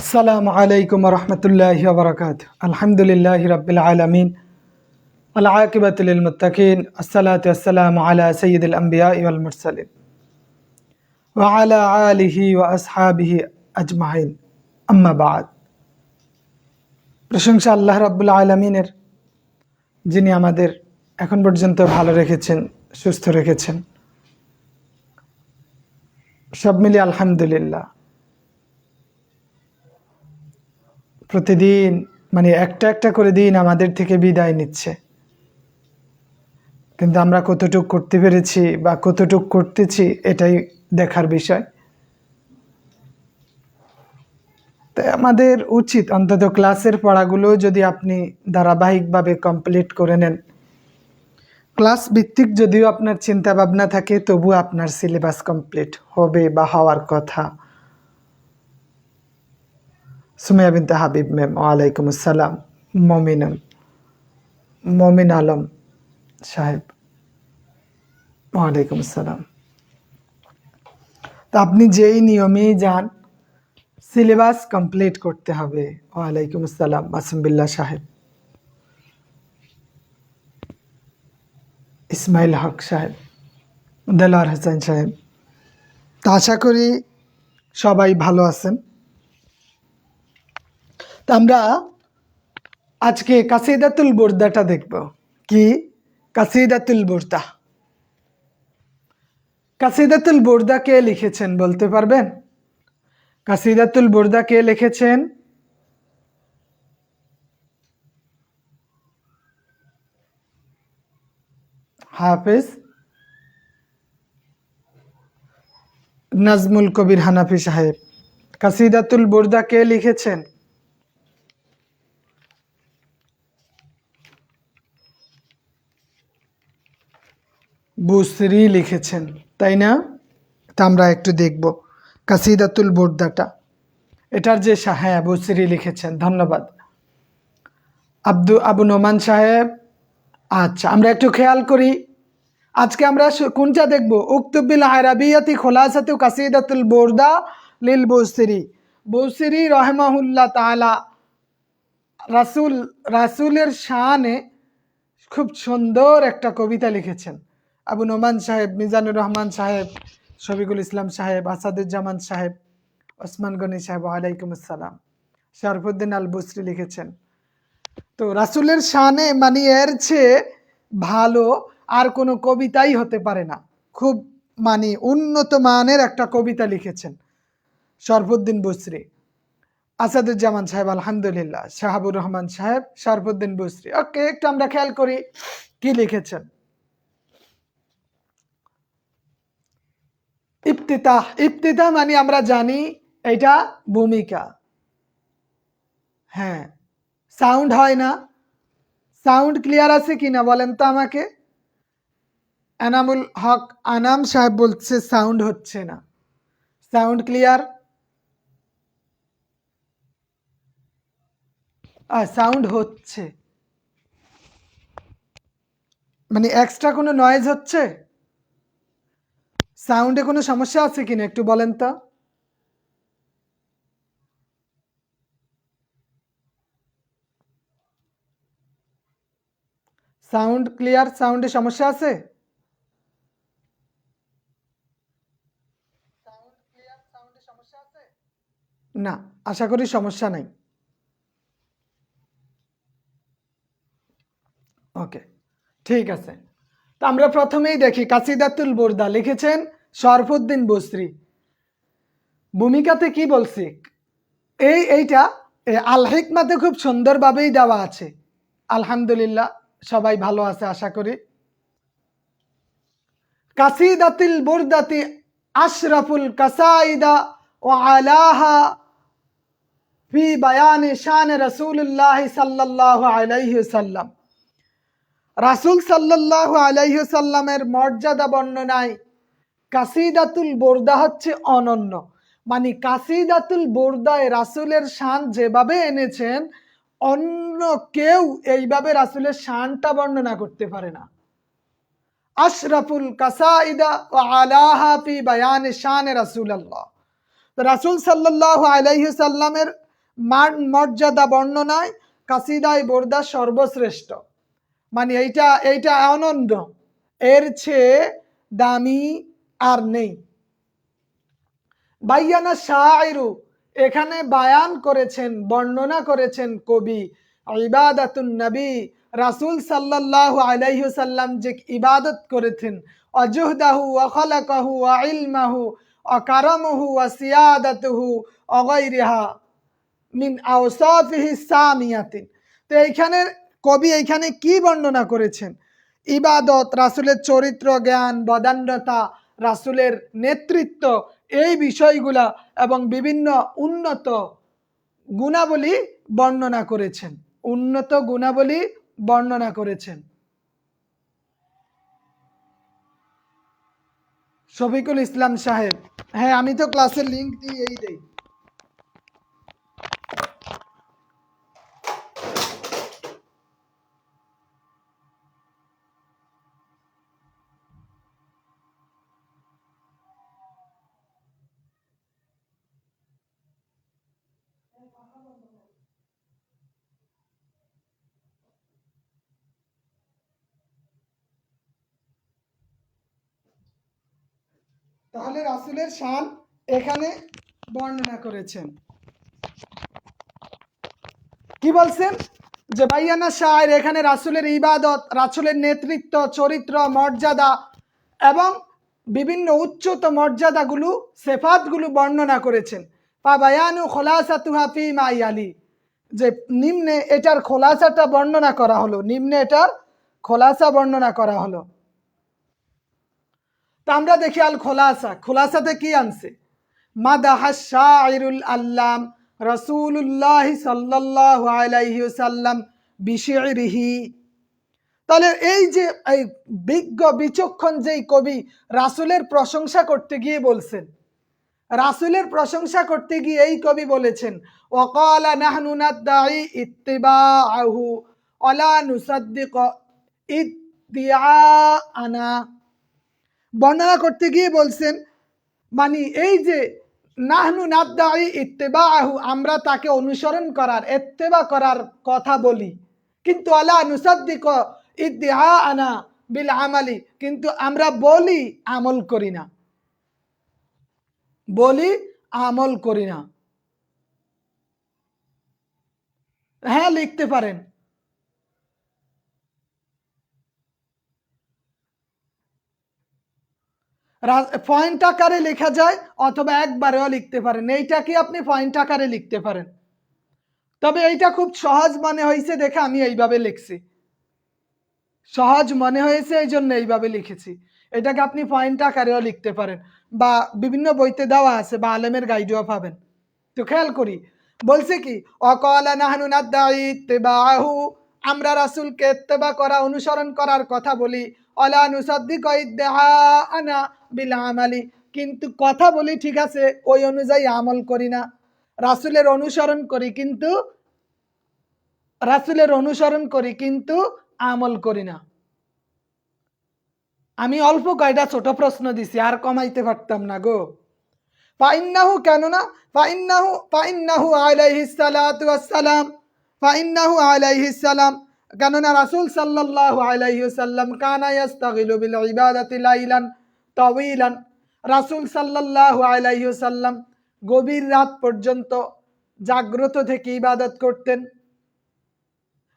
আসসালামু আলাইকুম ওয়া রাহমাতুল্লাহি ওয়া বারাকাতুহু। আলহামদুলিল্লাহি রাব্বিল আলামিন। ওয়াল আকিবাতু লিল মুত্তাকিন। আসসালাতু ওয়াসসালামু আলা সাইয়্যিদিল আমবিয়াই ওয়াল মুরসালিন ওয়া আলা আলিহি ওয়া আসহাবিহি আজমাইন। আম্মা বা'দ। প্রশংসা আল্লাহ রাব্বুল আলামিনের, যিনি আমাদের এখন পর্যন্ত ভালো রেখেছেন, সুস্থ রেখেছেন। সব মিলিয়ে আলহামদুলিল্লাহ। প্রতিদিন একটা একটা করে দিন আমাদের থেকে বিদায় নিচ্ছে, কিন্তু আমরা কতটুক করতে পেরেছি বা কতটুক করতেছি এটাই দেখার বিষয়। তাই আমাদের উচিত অন্তত ক্লাসের পড়াগুলো যদি আপনি ধারাবাহিকভাবে কমপ্লিট করে নেন, ক্লাস ভিত্তিক যদিও আপনার চিন্তা ভাবনা থাকে, তবু আপনার সিলেবাস কমপ্লিট হবে বা হওয়ার কথা। সুমাইয়া বিনতে হাবিব ম্যাম, ওয়ালাইকুম আসসালাম। মমিন আলম সাহেব, ওয়ালাইকুম আসসালাম। তো আপনি যেই নিয়মেই যান, সিলেবাস কমপ্লিট করতে হবে। ওয়ালাইকুম আসসালাম মাসুম বিল্লাহ সাহেব, ইসমাইল হক সাহেব, দেলোয়ার হোসেন সাহেব। তো আশা করি সবাই ভালো আছেন। তো আমরা আজকে কাসিদাতুল বুরদাটা দেখব। কি কাসিদাতুল বুরদা? কাসিদাতুল বুরদা কে লিখেছেন বলতে পারবেন? কাসিদাতুল বুরদা কে লিখেছেন? হাফেজ নাজমুল কবির হানাফি সাহেব। কাসিদাতুল বুরদা কে লিখেছেন? বুসরি লিখেছেন, তাই না? তা আমরা একটু দেখব কাসিদাতুল বুরদাটা। এটার যে হ্যাঁ, বুসরি লিখেছেন, ধন্যবাদ আবু নোমান সাহেব। আচ্ছা, আমরা একটু খেয়াল করি। আজকে আমরা কোনটা দেখব? উক্তুব বিল আরাবিয়াতি খুলাসাতু কাসিদাতুল বুরদা লিল বুসরি। বুসরি রাহিমাহুল্লাহ তাআলা রাসূলের শানে খুব সুন্দর একটা কবিতা লিখেছেন। আবু নোমান সাহেব, মিজানুর রহমান সাহেব, শফিকুল ইসলাম সাহেব, আসাদুজ্জামান সাহেব, ওসমান গনি সাহেব, ওয়ালাইকুম আসসালাম। শরফুদ্দিন আল বুসরি লিখেছেন। তো রাসূলের শানে এর চেয়ে ভালো আর কোনো কবিতাই হতে পারে না। খুব উন্নত মানের একটা কবিতা লিখেছেন শরফুদ্দিন বুসরি। আসাদুজ্জামান সাহেব আলহামদুলিল্লাহ, শাহাবুর রহমান সাহেব, শরফুদ্দিন বুসরি। ওকে, একটু আমরা খেয়াল করি কি লিখেছেন। ইফতিতাহ আমরা জানি এটা ভূমিকা। হ্যাঁ, সাউন্ড হয় না? সাউন্ড ক্লিয়ার আছে কিনা বলেন তো আমাকে। এনামুল হক আনাম সাহেব বলছে সাউন্ড হচ্ছে না। Sound clear? সাউন্ড হচ্ছে, এক্সট্রা কোনো নয়েজ হচ্ছে? সাউন্ডে কোনো সমস্যা আছে কিনা একটু বলেন তো। Sound clear? সাউন্ডে সমস্যা আছে? না, আশা করি সমস্যা নাই। ওকে, ঠিক আছে। তো আমরা প্রথমেই দেখি কাসিদাতুল বুরদা লিখেছেন শরফুদ্দিন বুসরি। ভূমিকাতে কি বলছি? এইটা আল হিকমাতে খুব সুন্দরভাবেই দেওয়া আছে। আলহামদুলিল্লাহ, সবাই ভালো আছে আশা করি। কাসিদাতুল বুরদাতি আশরাফুল কাসাইদা ওয়া আলাহা ফি বায়ানি শান রাসূলুল্লাহ সাল্লাল্লাহু আলাইহি ওয়াসাল্লাম। রাসূল সাল্লাল্লাহু আলাইহি ওয়াসাল্লামের মর্যাদা বর্ণনায় কাসিদাতুল বুরদা হচ্ছে অনন্য। কাসিদাতুল বুরদায় রাসূলের শান যেভাবে এনেছেন, অন্য কেউ এইভাবে রাসূলের শানটা বর্ণনা করতে পারে না। আশরাফুল কাসাইদা ওয়া আলাহা ফি বায়ানি শান রাসূলুল্লাহ। রাসূল সাল্লাল্লাহু আলাইহি ওয়াসাল্লামের মান মর্যাদা বর্ণনায় কাসিদায় বোরদা সর্বশ্রেষ্ঠ, মানে এইটা অনন্য, এর চেয়ে দামি আর নেই। বায়ানা শায়রু, এখানে বায়ান করেছেন, বর্ণনা করেছেন কবি ইবাদাতুন নবী, রাসূল সাল্লাল্লাহু আলাইহি ওয়াসাল্লাম যে ইবাদত করেছেন, অজুহদাহু ওয়া খালাকাহু ওয়া ইলমাহু ওয়া কারামুহু ওয়া সিয়াদাতুহু ওয়া গায়রিহা মিন আওসাফিহি সামিয়াতিন। তো এইখানে কবি এইখানে কি বর্ণনা করেছেন? ইবাদত, রাসূলের চরিত্র, জ্ঞান, বদান্যতা, রাসূলের নেতৃত্ব, এই বিষয়গুলা এবং বিভিন্ন উন্নত গুণাবলী বর্ণনা করেছেন, উন্নত গুণাবলী বর্ণনা করেছেন। শফিকুল ইসলাম সাহেব, হ্যাঁ আমি তো ক্লাসের লিংক দিয়েই দেই। তাহলে রাসূলের শান এখানে বর্ণনা করেছেন। কি বলছেন? যে বাইয়ানা শায়ের, এখানে রাসূলের ইবাদত, রাসূলের নেতৃত্ব, চরিত্র, মর্যাদা এবং বিভিন্ন উচ্চত মর্যাদাগুলো, সেফাতগুলো বর্ণনা করেছেন। পা বায়ানু খোলাসাতুহা ফি মা ইয়ালি, যে নিম্নে এটার খোলাসাটা বর্ণনা করা হলো, নিম্নে এটার খোলাসা বর্ণনা করা হলো। তা আমরা দেখি আল খোলাসা, খোলাসাতে কি আনছে? মাদাহাস শাইরুল আল্লাম রাসূলুল্লাহ সাল্লাল্লাহু আলাইহি ওয়াসাল্লাম বিশিরিহি। তাহলে এই যে এই বিজ্ঞ বিচক্ষণ যেই কবি রাসূলের প্রশংসা করতে গিয়ে বলছেন, রাসূলের প্রশংসা করতে গিয়ে এই কবি বলেছেন ওয়াকালা নাহনু নাদঈ ইত্তিবাআহু ওয়ালা নুসাদ্দিক ইদ্দিআনা। বর্ণনা করতে গিয়ে বলছেন, মানে এই যে নাহনু নাদঈ ইত্তিবাআহু, আমরা তাকে অনুসরণ করার, ইত্তিবা করার কথা বলি, কিন্তু আলা নুসাদ্দিক ইদ্দিআনা বিল আমালি, কিন্তু আমরা বলি আমল করি না, বলি আমল করি না। হ্যাঁ লিখতে পারেন। পয়েন্ট আকারে লেখা যায় অথবা একবারেও লিখতে পারেন, এইটাকে আপনি পয়েন্ট আকারে লিখতে পারেন। তবে এইটা খুব সহজ মনে হয়েছে দেখে আমি এইভাবে লিখছি, সহজ মনে হয়েছে এই জন্য এইভাবে লিখেছি। এটাকে আপনি পয়েন্ট আকারেও লিখতে পারেন, বা বিভিন্ন বইতে দেওয়া আছে, বা আলেমের গাইডেও পাবেন। তো খেয়াল করি, বলছে কি অকালা নাহনু নাদঈ ইত্তিবাহু, আমরা রাসূলকে ইত্তেবা করা, অনুসরণ করার কথা বলি, অলা নুসাদ্দিক ইদ্দিআনা বিল আমালি, কিন্তু কথা বলি ঠিক আছে, ওই অনুযায়ী আমল করি না। রাসূলের অনুসরণ করি কিন্তু, রাসূলের অনুসরণ করি কিন্তু আমল করি না। আমি অল্প কয়টা ছোট প্রশ্ন দিছি, আর কমাইতে পারতাম না গো। ফাইন্নাহু, কেননা ফাইন্নাহু আলাইহিস সালাতু ওয়াস সালাম, ফাইন্নাহু আলাইহিস সালাম, কেননা রাসূল সাল্লাল্লাহু আলাইহি ওয়াসাল্লাম কানা ইস্তাগিলু বিল ইবাদাতি লাইলান তাওয়িলান, রাসূল সাল্লাল্লাহু আলাইহি ওয়াসাল্লাম গভীর রাত পর্যন্ত জাগ্রত থেকে ইবাদত করতেন।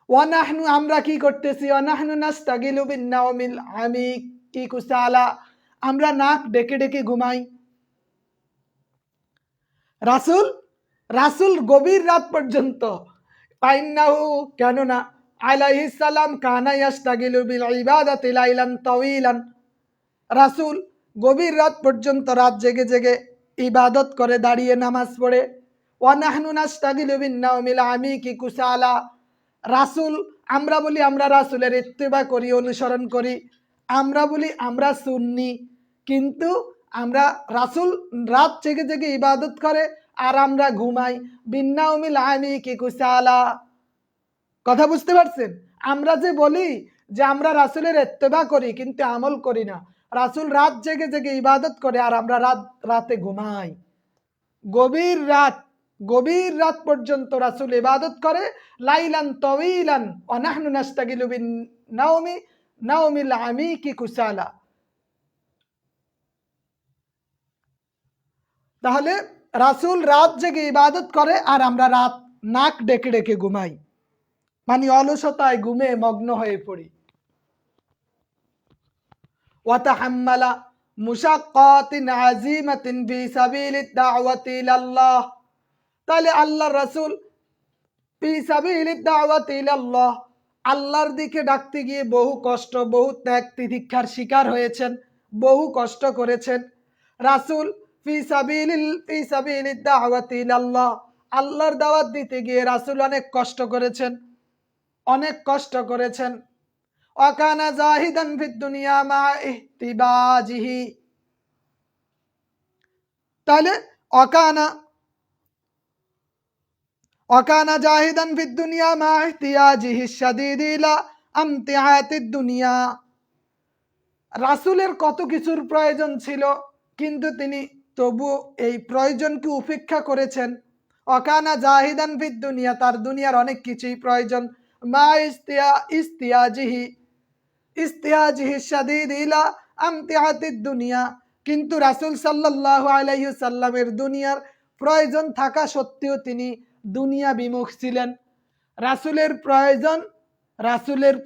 ওয়া নাহনু, আমরা কি করতেছি? ওয়া নাহনু নাস্তাগিলু বিন নাওমিল আমিক কি কুসালা, আমরা নাক ডেকে ডেকে ঘুমাই। রাসূল রাসূল গভীর রাত পর্যন্ত, ফাইন্নাহু, কেননা আলাইহিস সালাম কানা ইয়াস্তাগিলু বিল ইবাদাতি লাইলান তাওয়িলান, রাসূল গভীর রাত পর্যন্ত রাত জেগে জেগে ইবাদত করে, দাঁড়িয়ে নামাজ পড়ে। ওয়া নাহনু নাস্তাগিলু বিন নাওমিল আমিকি কুসালা, রাসূল, আমরা বলি আমরা রাসূলের ইত্তেবা করি, অনুসরণ করি, আমরা বলি আমরা সুন্নি, কিন্তু আমরা রাসূল রাত জেগে জেগে ইবাদত করে আর আমরা ঘুমাই। বিন্নাউমিল আমিকি কুসালা, কথা বুঝতে পারছেন? আমরা যে বলি যে আমরা রাসূলের ইত্তেবা করি কিন্তু আমল করি না, রাসূল রাত জেগে জেগে ইবাদত করে আর আমরা রাতে ঘুমাই। গভীর রাত গভীর রাত পর্যন্ত রাসূল ইবাদত করে, লাইলান তাওয়িলান ওয়া নাহনু নাস্তাগিলু বিন নাওমি নাওমিল আমিকি কুসালা। তাহলে রাসূল রাত জেগে ইবাদত করে আর আমরা রাত নাক ডেকে ডেকে ঘুমাই, মানে অলসতায় ঘুমে মগ্ন হয়ে পড়ি। ওয়াতাহাম্মালা মুশাক্কাতিন আযীমাতিন ফি সাবিলিদ দাওয়াতি ইলাল্লাহ। তাহলে আল্লাহর রাসূল ফি সাবিলিদ দাওয়াতি ইলাল্লাহ, আল্লাহর দিকে ডাকতে গিয়ে বহু কষ্ট, বহু ত্যাগ তিতিক্ষার শিকার হয়েছেন, বহু কষ্ট করেছেন। রাসূল ফি সাবিলিদ দাওয়াতি ইলাল্লাহ, আল্লাহর দাওয়াত দিতে গিয়ে রাসূল অনেক কষ্ট করেছেন, অনেক কষ্ট করেছেন। ওয়াকানা জাহিদান ফিদ দুনিয়া মা ইহতিবাজিহি। তাহলে ওয়াকানা জাহিদান ফিদ দুনিয়া মা ইহতিয়াজিহি শাদীদ ইলা আমতিআতিদ দুনিয়া। রাসূলের কত কিছুর প্রয়োজন ছিল, কিন্তু তিনি তবু এই প্রয়োজনকে উপেক্ষা করেছেন। ওয়াকানা জাহিদান ফিদ দুনিয়া, তার দুনিয়ার অনেক কিছুই প্রয়োজন, মা ইস্তিয়াজিহি শাদীদ ইলা আমতিআতিদ দুনিয়া, কিন্তু রাসূল সাল্লাল্লাহু আলাইহি ওয়াসাল্লামের দুনিয়ার প্রয়োজন থাকা সত্ত্বেও তিনি দুনিয়া বিমুখ ছিলেন। রাসূলের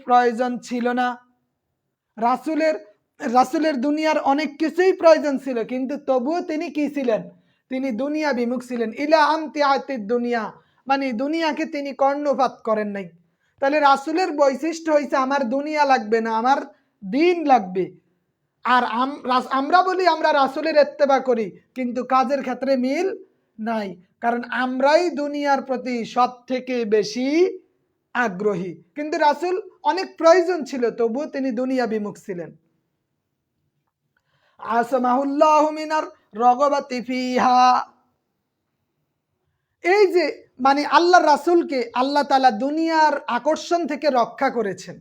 প্রয়োজন ছিল না, রাসূলের দুনিয়ার অনেক কিছুই প্রয়োজন ছিল, কিন্তু তবুও তিনি কি ছিলেন? তিনি দুনিয়া বিমুখ ছিলেন। ইলা আমতিআতিদ দুনিয়া, মানে দুনিয়াকে তিনি কর্ণপাত করেন নাই। তাহলে রাসূলের বৈশিষ্ট্য হয়েছে আমার দুনিয়া লাগবে না, আমার দিন লাগবে। আর আমরা বলি আমরা রাসূলের ইত্তেবা করি, কিন্তু কাজের ক্ষেত্রে মিল নাই, কারণ আমরাই দুনিয়ার প্রতি সব থেকে বেশি আগ্রহী। কিন্তু রাসূল অনেক প্রয়োজন ছিল, তবুও তিনি দুনিয়া বিমুখ ছিলেন। আসমাহুল্লাহু মিনার রগবাতি ফিহা, এই যে মানে আল্লাহর রাসূলকে আল্লাহ তাআলা দুনিয়ার আকর্ষণ থেকে রক্ষা করেছেন।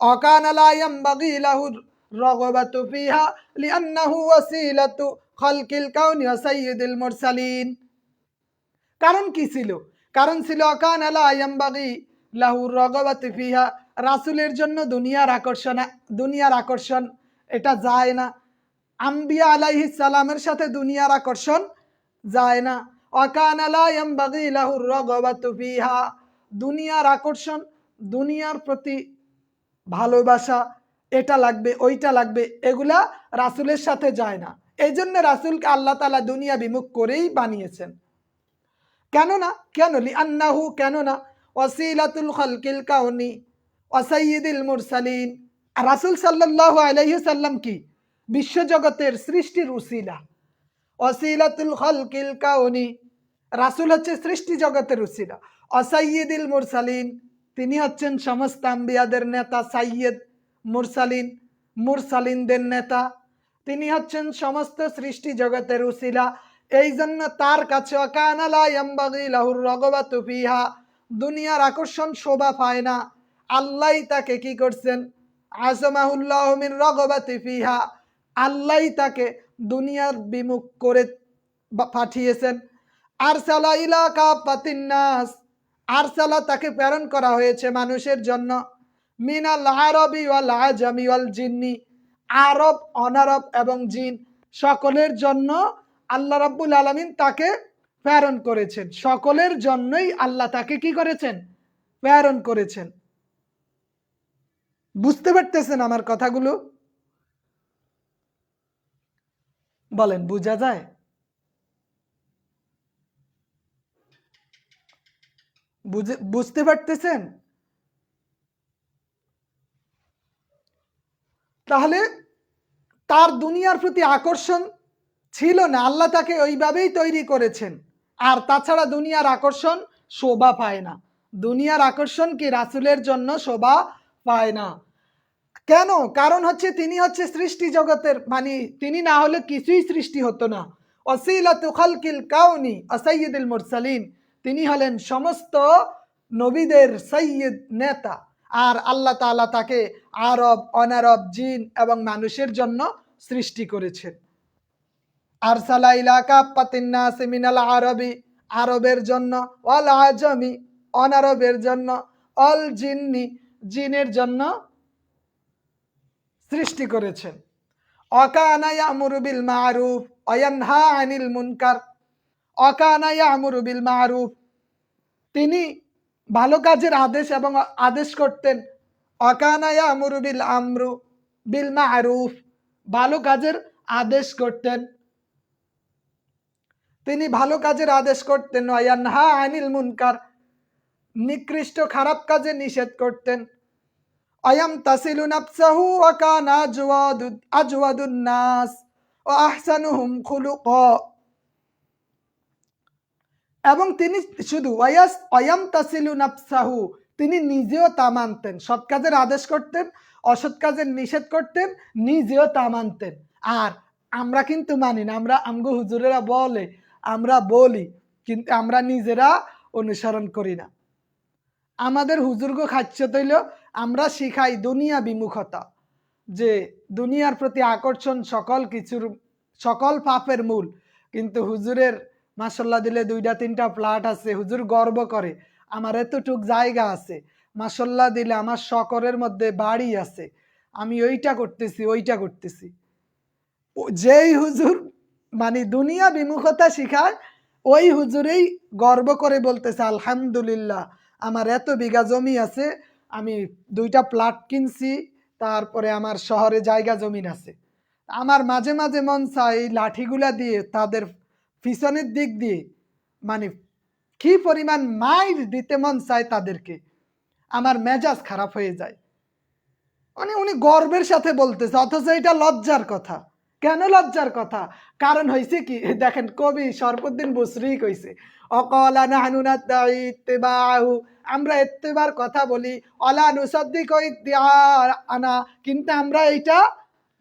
অকানা লা ইয়ামবাগি লাহুর রগবাতু ফিহা লিআন্নাহু ওয়াসিলাতু খালকিল কাউনি ওয়া সাইয়্যিদুল মুরসালিন। কারণ কি ছিল? কারণ ছিল অকানা লা ইয়ামবাগি লাহুর রগবাতু ফিহা, রাসূলের জন্য দুনিয়ার আকর্ষণ এটা যায় না। আম্বিয়া আলাইহিস সালামের সাথে দুনিয়ার আকর্ষণ যায় না। ওয়াকানা লা ইয়ামবাগি লাহুর রাগাবাতু ফিহা, দুনিয়ার আকর্ষণ, দুনিয়ার প্রতি ভালোবাসা, এটা লাগবে ওইটা লাগবে, এগুলা রাসূলের সাথে যায় না। এই জন্য রাসূলকে আল্লাহ তাআলা দুনিয়া বিমুখ করেই বানিয়েছেন। লিআন্নাহু, কেননা ওয়াসিলাতুল খালকিল কাউনি ওয়া সাইয়্যিদুল মুরসালিন, রাসূল সাল্লাল্লাহু আলাইহি ওয়াসাল্লাম কি বিশ্বজগতের সৃষ্টির উসিলা। ওয়াসিলাতুল খালকিল কাউনি, রাসূল হচ্ছে সৃষ্টি জগতের উসিলা। ওয়া সাইয়্যিদুল মুরসালিন, তিনি হচ্ছেন সমস্ত আম্বিয়াদের নেতা। সাইয়্যিদ, মুরসালিনদের নেতা, তিনি হচ্ছেন সমস্ত সৃষ্টি জগতের উসিলা। এই জন্য তার কাছে ওয়াকানা লা ইয়ামবাগি লাহুর রাগাবাতু ফিহা, দুনিয়ার আকর্ষণ শোভা পায় না। আল্লাহই তাকে কি করছেন? আসমাহুল্লাহু মিন রাগাবাতি ফিহা, আল্লাহই তাকে দুনিয়ার বিমুখ করে পাঠিয়েছেন। আরসালা ইলা কাফাতিন নাস, আরসালা তাকে প্রেরণ করা হয়েছে মানুষের জন্য। মিনাল আরবি ওয়াল আজামি ওয়াল জিন্নি, আরব, অনারব এবং জিন সকলের জন্য আল্লাহ রাব্বুল আলামিন তাকে প্রেরণ করেছেন। সকলের জন্যই আল্লাহ তাকে কি করেছেন? প্রেরণ করেছেন। বুঝতে পারতেছেন আমার কথাগুলো? বলেন, বোঝা যায়? বুঝতে পারতেছেন? তাহলে তার দুনিয়ার প্রতি আকর্ষণ ছিল না, আল্লাহ তাকে ওইভাবেই তৈরি করেছেন। আর তাছাড়া দুনিয়ার আকর্ষণ শোভা পায় না। দুনিয়ার আকর্ষণ কি রাসূলের জন্য শোভা পায় না। কেন? কারণ হচ্ছে তিনি হচ্ছে সৃষ্টি জগতের, মানে তিনি না হলে কিছুই সৃষ্টি হতো না। ওয়াসিলাতু খালকিল কাউনি ওয়া সাইয়্যিদুল মুরসালিন, তিনি হলেন সমস্ত নবীদের সাইয়্যিদ, নেতা। আর আল্লাহ তাআলা তাকে আরব, অনারব, জিন এবং মানুষের জন্য সৃষ্টি করেছেন। আরসালা ইলা কাফাতিন নাস মিনাল আরবি আরবের জন্য, অল আজমি অনারবের জন্য, অল জিন্নি জিনের জন্য সৃষ্টি করেছেন। অকানা ইয়ামুরু বিল মারুফ ওয়া ইয়ানহা আনিল মুনকার। অকানা ইয়ামুরু বিল মারুফ, তিনি ভালো কাজের আদেশ এবং আদেশ করতেন। অকানা ইয়ামুরু বিল আমরু বিল মারুফ, ভালো কাজের আদেশ করতেন, তিনি ভালো কাজের আদেশ করতেন। ওয়া ইয়ানহা আনিল মুনকার, নিকৃষ্ট খারাপ কাজে নিষেধ করতেন। আয়াম তাসিলু নাফসাহু ওয়া কানা আজওয়াদুন নাস ওয়া আহসানুহুম খুলুকা। এবং তিনি শুধু আয়াম তাসিলু নাফসাহু, তিনি নিজেও তা মানতেন, সৎ কাজের আদেশ করতেন, অসৎ কাজের নিষেধ করতেন, নিজেও তা মানতেন। আর আমরা কিন্তু মানি না। আমরা আমগো হুজুরেরা বলে, আমরা বলি, কিন্তু আমরা নিজেরা অনুসরণ করি না। আমাদের হুজুরগো খাচ্ছ তৈল, আমরা শিখাই দুনিয়া বিমুখতা, যে দুনিয়ার প্রতি আকর্ষণ সকল কিছুর, সকল পাপের মূল। কিন্তু হুজুরের মাশাল্লাহ দিলে 2-3টা ফ্ল্যাট আছে, হুজুর গর্ব করে আমার এতটুক জায়গা আছে, মাশাল্লাহ দিলে আমার শহরের মধ্যে বাড়ি আছে, আমি ওইটা করতেছি ওইটা করতেছি। যেই হুজুর মানে দুনিয়া বিমুখতা শিখায়, ওই হুজুরেই গর্ব করে বলতেছে আলহামদুলিল্লাহ আমার এত বিঘা জমি আছে, আমি 2টা প্লট কিনছি, তারপরে আমার শহরে জায়গা জমিন আছে। আমার মাঝে মাঝে মন চাই লাঠিগুলা দিয়ে তাদের পিছনের দিক দিয়ে মানে কি পরিমাণ মাইর দিতে মন চায় তাদেরকে, আমার মেজাজ খারাপ হয়ে যায়। মানে উনি গর্বের সাথে বলতেছে, অথচ এটা লজ্জার কথা। কেন লজ্জার কথা? কারণ হয়েছে কি, দেখেন কবি শরফুদ্দীন বুসরি কইছে অকলা নাহনু নাদ্দাঈ ইত্তিবাহু, আমরা ইত্তিবার কথা বলি, অলা নুসাদ্দিকু ইদ্দিআনা, কিন্তু আমরা এটা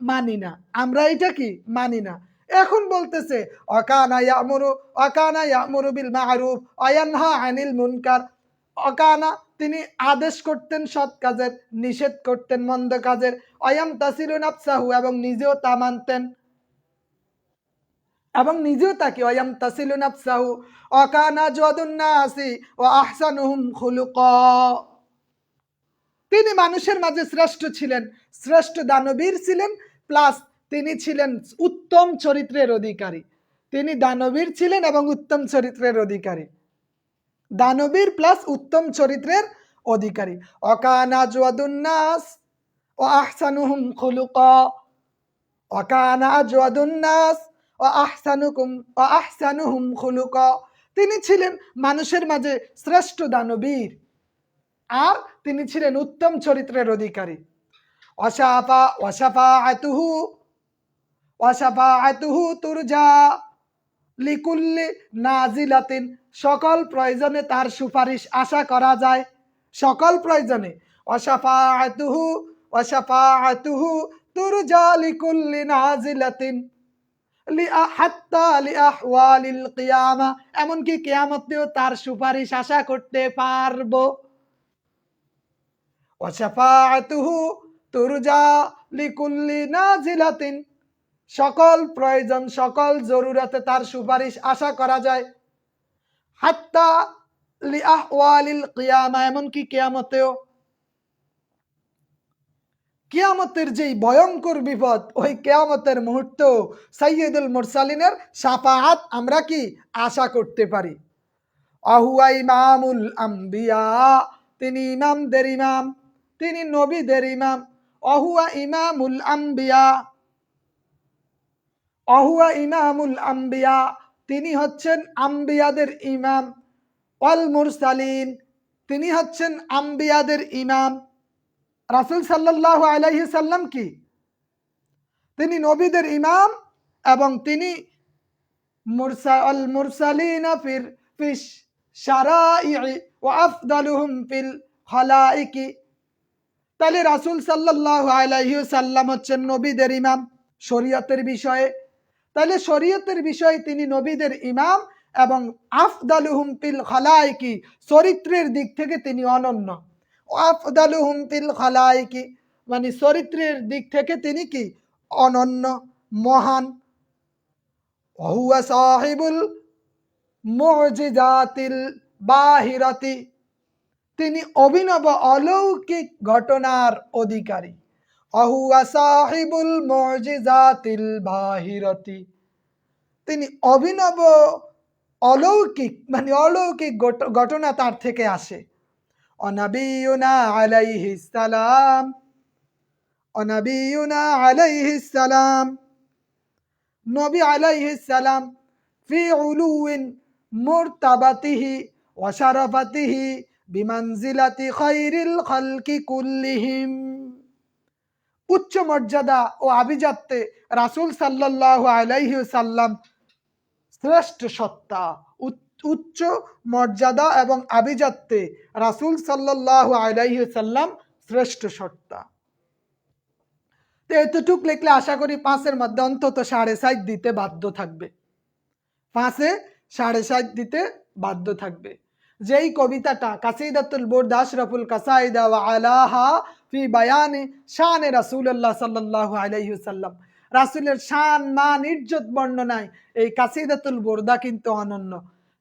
মানি না। আমরা এটা কি মানি না। এখন বলতেছে অকানা ইয়ামুরু বিল মারুফ ওয়া ইয়ানহা আনিল মুনকার। অকানা, তিনি আদেশ করতেন সৎ কাজের, নিষেধ করতেন মন্দ কাজের। অয়াম তাসিলু নাফসাহু, এবং নিজেও তা মানতেন, এবং নিজেও তাকে অয়াম তাসিলু নাফসাহু অকানা জওয়াদুন নাসি ওয়া আহসানুহুম খুলুকা। তিনি মানুষের মাঝে শ্রেষ্ঠ ছিলেন, শ্রেষ্ঠ দানবীর ছিলেন, প্লাস তিনি ছিলেন উত্তম চরিত্রের অধিকারী। তিনি দানবীর ছিলেন এবং উত্তম চরিত্রের অধিকারী, দানবীর প্লাস উত্তম চরিত্রের অধিকারী। অকানা আজওয়াদুন নাস ওয়া আহসানুহুম খুলুকা, অকানা আজওয়াদুন নাস ওয়া আহসানুহুম খুলুকা। তিনি ছিলেন মানুষের মাঝে শ্রেষ্ঠ দানবীর, আর তিনি ছিলেন উত্তম চরিত্রের অধিকারী। ওয়াশাফাআতুহু তুরজা লিকুল্লি নাজিলাতিন, সকল প্রয়োজনে তার সুপারিশ আশা করা যায়, সকল প্রয়োজনে। ওয়াশাফাআতুহু তুরজা লিকুল্লি নাজিলাতিন হাত্তা লিআহওয়ালিল কিয়ামা, এমনকি কিয়ামতেও তার সুপারিশ আশা করতে পারবো। ওয়াশাফাআতুহু তুরজা লিকুল্লি নাজিলাতিন, সকল প্রয়োজন সকল জরুরতে তার সুপারিশ আশা করা যায়। হাত্তা লিআহওয়ালিল কিয়ামা, এমনকি কিয়ামতেও। কিয়ামতের যেই ভয়ঙ্কর বিপদ, ওই কিয়ামতের মুহূর্ত সাইয়্যিদুল মুরসালিনের শাফাআত আমরা কি আশা করতে পারি। আহুয়া ইমামুল আম্বিয়া, তিনি ইমামদের ইমাম, তিনি নবীদের ইমাম। আহুয়া ইমামুল আম্বিয়া, আহুয়া ইমামুল আম্বিয়া, তিনি হচ্ছেন আম্বিয়াদের ইমাম। ওয়াল মুরসালিন, তিনি হচ্ছেন আম্বিয়াদের ইমাম। রাসূল সাল্লাল্লাহু আলাইহি সাল্লাম কি, তিনি নবীদের ইমাম, এবং তিনি মুরসালিনা ফিস শারাঈ ওয়া আফদালুহুম ফিল খালাইকি। তাহলে রাসূল সাল্লাল্লাহু আলাইহি সাল্লাম হচ্ছেন নবীদের ইমাম শরীয়তের বিষয়ে। তাহলে শরীয়তের বিষয়ে তিনি নবীদের ইমাম, এবং আফদালুহুম ফিল খালাইকি, চরিত্রের দিক থেকে তিনি অনন্য। আফদালুহুম ফিল খালাইকি মানে চরিত্রের দিক থেকে তিনি কি অনন্য, মহান। হুয়া সাহিবুল মুজিজাতিল বাহিরাতি, তিনি অভিনব অলৌকিক ঘটনার অধিকারী। অহুয়া সাহিবুল মুজিজাতিল বাহিরাতি, তিনি অভিনব অলৌকিক মানে অলৌকিক ঘটনা তার থেকে আসে। অনাবিয়ুনা আলাইহিস সালাম, অনাবিয়ুনা আলাইহিস সালাম, নবী আলাইহিস সালাম ফি উলুইন মুরতাবাতিহি ওয়া শারাফাতিহি বিমানজিলাতি খায়রিল খালকি কুল্লিহিম, উচ্চ মর্যাদা ও আভিজাত্যে রাসূল সাল্লাল্লাহু আলাইহি ওয়াসাল্লাম শ্রেষ্ঠ সত্তা। উচ্চ মর্যাদা এবং আভিজাত্যে রাসূল সাল্লাল্লাহু আলাইহি ওয়াসাল্লাম শ্রেষ্ঠ সত্তা। তো এতটুক লিখলে আশা করি 5-এর মধ্যে অন্তত 7.5 দিতে বাধ্য থাকবে, 5-এ 7.5 দিতে বাধ্য থাকবে। যেই কবিতাটা কাসিদাতুল বুরদ আশরাফুল কাসাইদা ওয়া আলাহা ফি বায়ানি শানে রাসূলুল্লাহ সাল্লাল্লাহু আলাইহি ওয়াসাল্লাম, রাসূলের শান মান ইজ্জত বর্ণনায় এই কাসিদাতুল বুরদা কিন্তু অনন্য।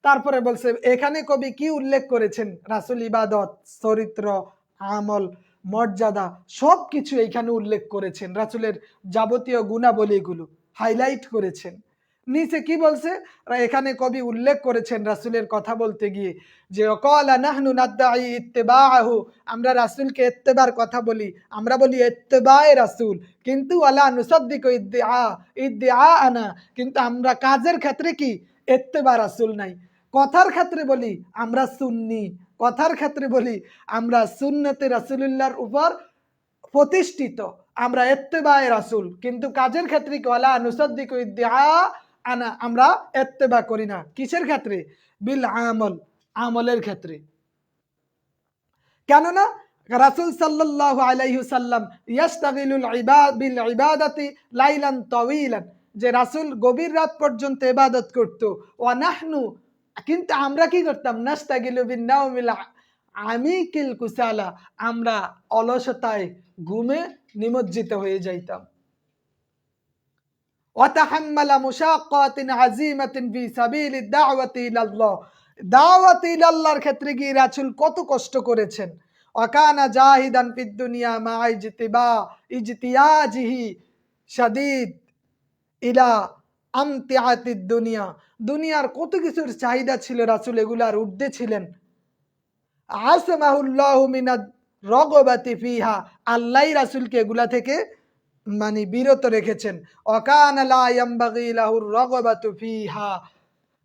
তারপরে বলছে এখানে কবি কি উল্লেখ করেছেন, রাসূল ইবাদত, চরিত্র, আমল, মর্যাদা সবকিছু এখানে উল্লেখ করেছেন, রাসূলের যাবতীয় গুণাবলীগুলো হাইলাইট করেছেন। নিচে কি বলছে, এখানে কবি উল্লেখ করেছেন রাসূলের কথা বলতে গিয়ে যে ওয়াকালা নাহনু নাদঈ ইত্তিবাহু, আমরা রাসূলকে ইত্তেবার কথা বলি, আমরা বলি ইত্তেবায়ে রাসূল, কিন্তু ওয়ালা নুসাদ্দিকু ইদ্দিআনা, কিন্তু আমরা কাজের ক্ষেত্রে কি ইত্তেবা রাসূল নাই। কথার ক্ষেত্রে বলি আমরা সুন্নি, কথার ক্ষেত্রে বলি আমরা সুন্নতে রাসূলুল্লাহর উপর প্রতিষ্ঠিত, আমরা ইত্তেবায়ে রাসূল, কিন্তু কাজের ক্ষেত্রে কি ওয়ালা নুসাদ্দিকু ইদ্দিআনা, আমরা ইত্তেবা করি না। কিসের ক্ষেত্রে? বিল আমল, আমলের ক্ষেত্রে। কেননা রাসূল সাল্লাল্লাহু আলাইহি ওয়াসাল্লাম ইয়াশতাগিলুল বিল ইবাদাতি লাইলান তাওয়িলান, যে রাসূল গভীর রাত পর্যন্ত ইবাদত করত। ওয়া নাহনু, কিন্তু আমরা কি করতাম? নাশতাগিলু বিন নাওমিল আমিকিল কুসালা, আমরা অলসতায় ঘুমে নিমজ্জিত হয়ে যাইতাম। ওয়াতাহাম্মালা মুশাক্কাতিন আযীমাতিন ফি সাবিলিদ দাওয়াতি ইলাল্লাহ, দাওয়াতি ইলাল্লাহর ক্ষেত্রে গিয়ে রাসূল কত কষ্ট করেছেন। ওয়াকানা জাহিদান ফিদ দুনিয়া মা ইজতিয়াজিহি শাদীদ ইলা আমতিআতিদ দুনিয়া, দুনিয়ার কত কিছুর চাহিদা ছিল রাসূল, এগুলার ঊর্ধ্বে ছিলেন। আসমাহুল্লাহু মিনাদ রাগবাতি ফিহা, আল্লাহ রাসূলকে এগুলা থেকে মানে বিরত রেখেছেন। ওয়াকানা লা ইয়ামবাগি লাহুর রাগবাতু ফিহা,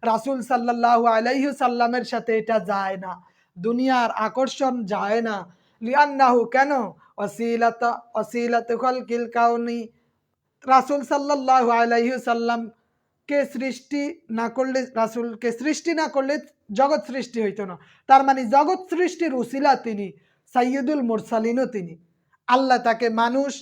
রাসূল সাল্লাল্লাহু আলাইহি ওয়াসাল্লামের সাথে এটা যায় না, দুনিয়ার আকর্ষণ যায় না। লিআন্নাহু, কেন? ওয়াসিলাতু খালকিল কাউনি, রাসূল সাল্লাল্লাহু আলাইহি ওয়াসাল্লাম কে সৃষ্টি না করলে, রাসূলকে সৃষ্টি না করলে জগৎ সৃষ্টি হইতো না। তার মানে জগৎ সৃষ্টির উসিলা তিনি, সাইয়্যিদুল মুরসালিনও তিনি। আল্লাহ তাকে মানুষ,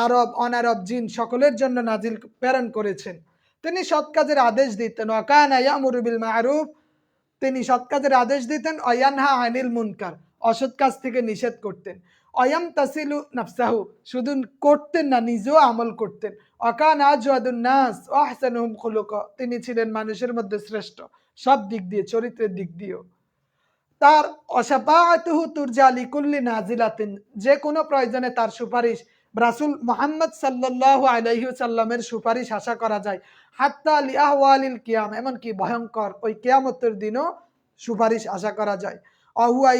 আরব, অনারব, জিন সকলের জন্য নাজিল প্রেরণ করেছেন। তিনি সৎ কাজের আদেশ দিতেন। ওয়াকানা ইয়ামুরু বিল মা'রুফ, তিনি সৎ কাজের আদেশ দিতেন। ওয়ায়ানহা আনিল মুনকার, অসৎ কাজ থেকে নিষেধ করতেন। ওয়ায়ামতাসিলু নাফসাহু, শুধু করতেন না, নিজেও আমল করতেন। ওয়াকানা আজওয়াদুন নাস ওয়া আহসানুহুম খুলুকা, তিনি ছিলেন মানুষের মধ্যে শ্রেষ্ঠ সব দিক দিয়ে, চরিত্রের দিক দিয়েও। তার অশাফাআতুহু তুরজা লিকুল্লি নাজিলাতিন, যে কোনো প্রয়োজনে তার সুপারিশ, রাসূল মুহাম্মদ সাল্লাল্লাহু আলাইহি ওয়াসাল্লামের সুপারিশ আশা করা যায়। হাত্তা লিআহওয়ালিল কিয়াম, এমনকি ভয়ঙ্কর ওই কিয়ামতের দিনও সুপারিশ আশা করা যায়। অহুয়া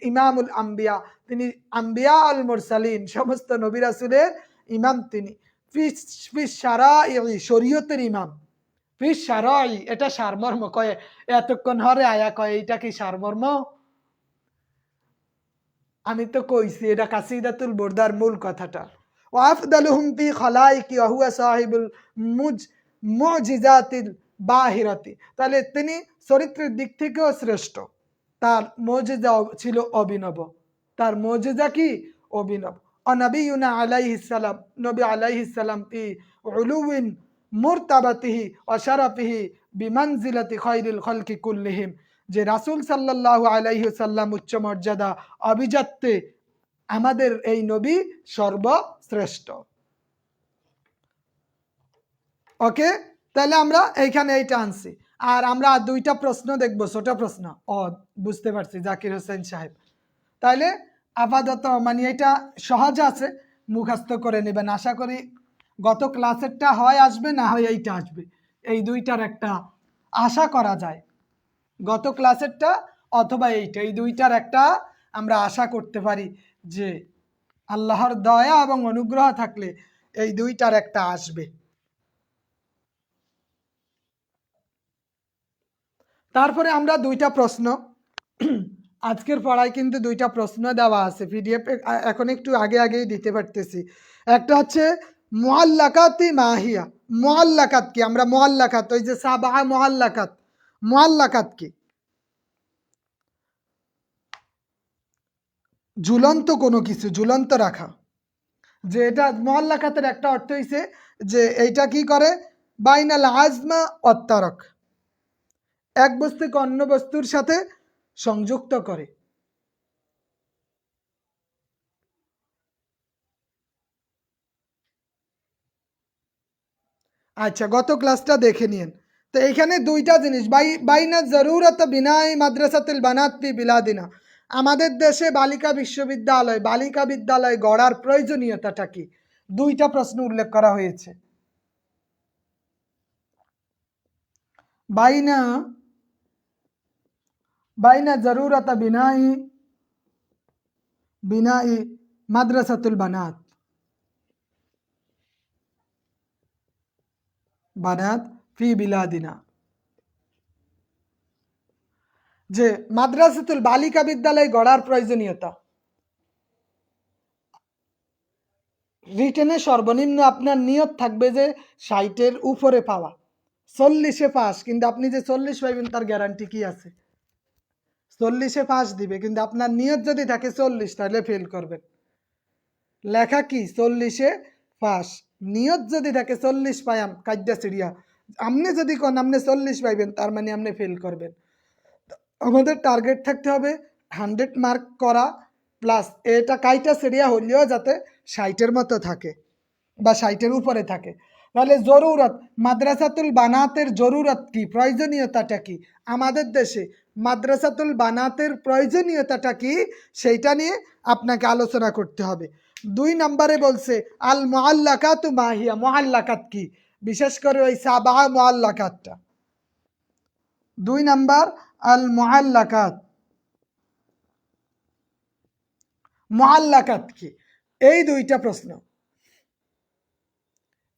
ইমামুল আম্বিয়া, তিনি আম্বিয়া আল মুরসালিন, সমস্ত নবী রাসূলের ইমাম তিনি। ফিস শারাঈ, শরীয়তের ইমাম। ফিস শারাঈ, এটা সারমর্ম কয়, এতক্ষণ হরে আয়া কয় এইটা কি সারমর্ম? আমি তো কইছি এটা কাসিদাতুল বুরদার মূল কথাটা। ওয়া আফদালুহুম ফি খালাইকি ওয়া হুয়া সাহিবুল মুজিজাতিল বাহিরাতি, তাহলে তিনি চরিত্রের দিক থেকেও শ্রেষ্ঠ, তার মুজিজা ছিল অভিনব, তার মুজিজা কি? অভিনব। নবিয়ুনা আলাইহিস সালাম, নবী আলাইহিস সালাম ফি উলুইন মুরতাবাতিহি ওয়া শারাফিহি বিমানজিলাতি খায়রিল খালকি কুল্লিহিম, যে রাসূল সাল্লাল্লাহু আলাইহি ওয়াসাল্লাম উচ্চ মর্যাদা, অভিজাত্যে আমাদের এই নবী সর্বশ্রেষ্ঠ। ওকে, তাহলে আমরা এইখানে এইটা আনছি। আর আমরা দুইটা প্রশ্ন দেখব, ছোট প্রশ্ন। ও বুঝতে পারছি, জাকির হোসেন সাহেব। তাইলে আপাতত মানে এটা সহজ আছে, মুখস্থ করে নেবেন। আশা করি গত ক্লাসেরটা হয় আসবে, না হয় এইটা আসবে, এই দুইটার একটা আশা করা যায়। গত ক্লাসেরটা অথবা এইটা, এই দুইটার একটা আমরা আশা করতে পারি যে আল্লাহর দয়া এবং অনুগ্রহ থাকলে এই দুইটার একটা আসবে। তারপরে আমরা দুইটা প্রশ্ন, আজকের পড়ায় কিন্তু দুইটা প্রশ্ন দেওয়া আছে পিডিএফ, এখন একটু আগে আগেই দিতে পারতেছি। একটা হচ্ছে মুআল্লাকাতি মাহিয়া, মুআল্লাকাত কি? আমরা মুআল্লাকাত, ওই যে সাবা মুআল্লাকাত, মুআল্লাকাত কি? ঝুলন্ত কোনো কিছু, ঝুলন্ত রাখা। যে এটা মুআল্লাকাতের একটা অর্থ হইছে যে এইটা কি করে, বাইনাল আজমা অত্তারক, এক বস্তুকে অন্য বস্তুর সাথে সংযুক্ত করে। আচ্ছা, গত ক্লাসটা দেখে নিন। তো এখানে দুইটা জিনিস, বাইনা জরুরত বিনাই মাদ্রাসাতুল বানাত ফি বিলাদিনা, আমাদের দেশে বালিকা বিদ্যালয় গড়ার প্রয়োজনীয়তাটা কি? দুইটা প্রশ্ন উল্লেখ করা হয়েছে। বাইনা বাইনা জরুরত বিনাই মাদ্রাসাতুল বানাত ফি বিলাদিনা, যে মাদ্রাসাতুল বালিকা বিদ্যালয় গড়ার প্রয়োজনীয়তা। রিটেনে সর্বনিম্ন আপনার নিয়ত থাকবে যে 60-এর উপরে পাওয়া, 40-এ পাস, কিন্তু আপনি যে 40 পাইবেন তার গ্যারান্টি কি আছে? 40-এ পাস দিবে, কিন্তু আপনার নিয়ত যদি থাকে 40, তাহলে ফেল করবেন। লেখা কি 40-এ পাস, নিয়ত যদি থাকে 40 পায়াম কাইদা সিরিয়া, আপনি যদি কোন আপনি 40 পাইবেন, তার মানে আপনি ফেল করবেন। আমাদের টার্গেট থাকতে হবে 100 মার্ক করা, প্লাস এটা কাইটা সিরিয়া হলেও যাতে 60-এর মতো থাকে বা 60-এর উপরে থাকে। তাহলে জরুরত, মাদ্রাসাতুল বানাতের জরুরত কি, প্রয়োজনীয়তাটা কি? আমাদের দেশে মাদ্রাসাতুল বানাতের প্রয়োজনীয়তাটা কি, সেইটা নিয়ে আপনাকে আলোচনা করতে হবে। 2 নম্বরে বলছে আল মুআল্লাকাতু মাহিয়া, মুআল্লাকাত কি? বিশেষ করে ওই সাবা মুআল্লাকাতটা। 2 নাম্বার আল মুআল্লাকাত, মুআল্লাকাত কি? এই দুইটা প্রশ্ন,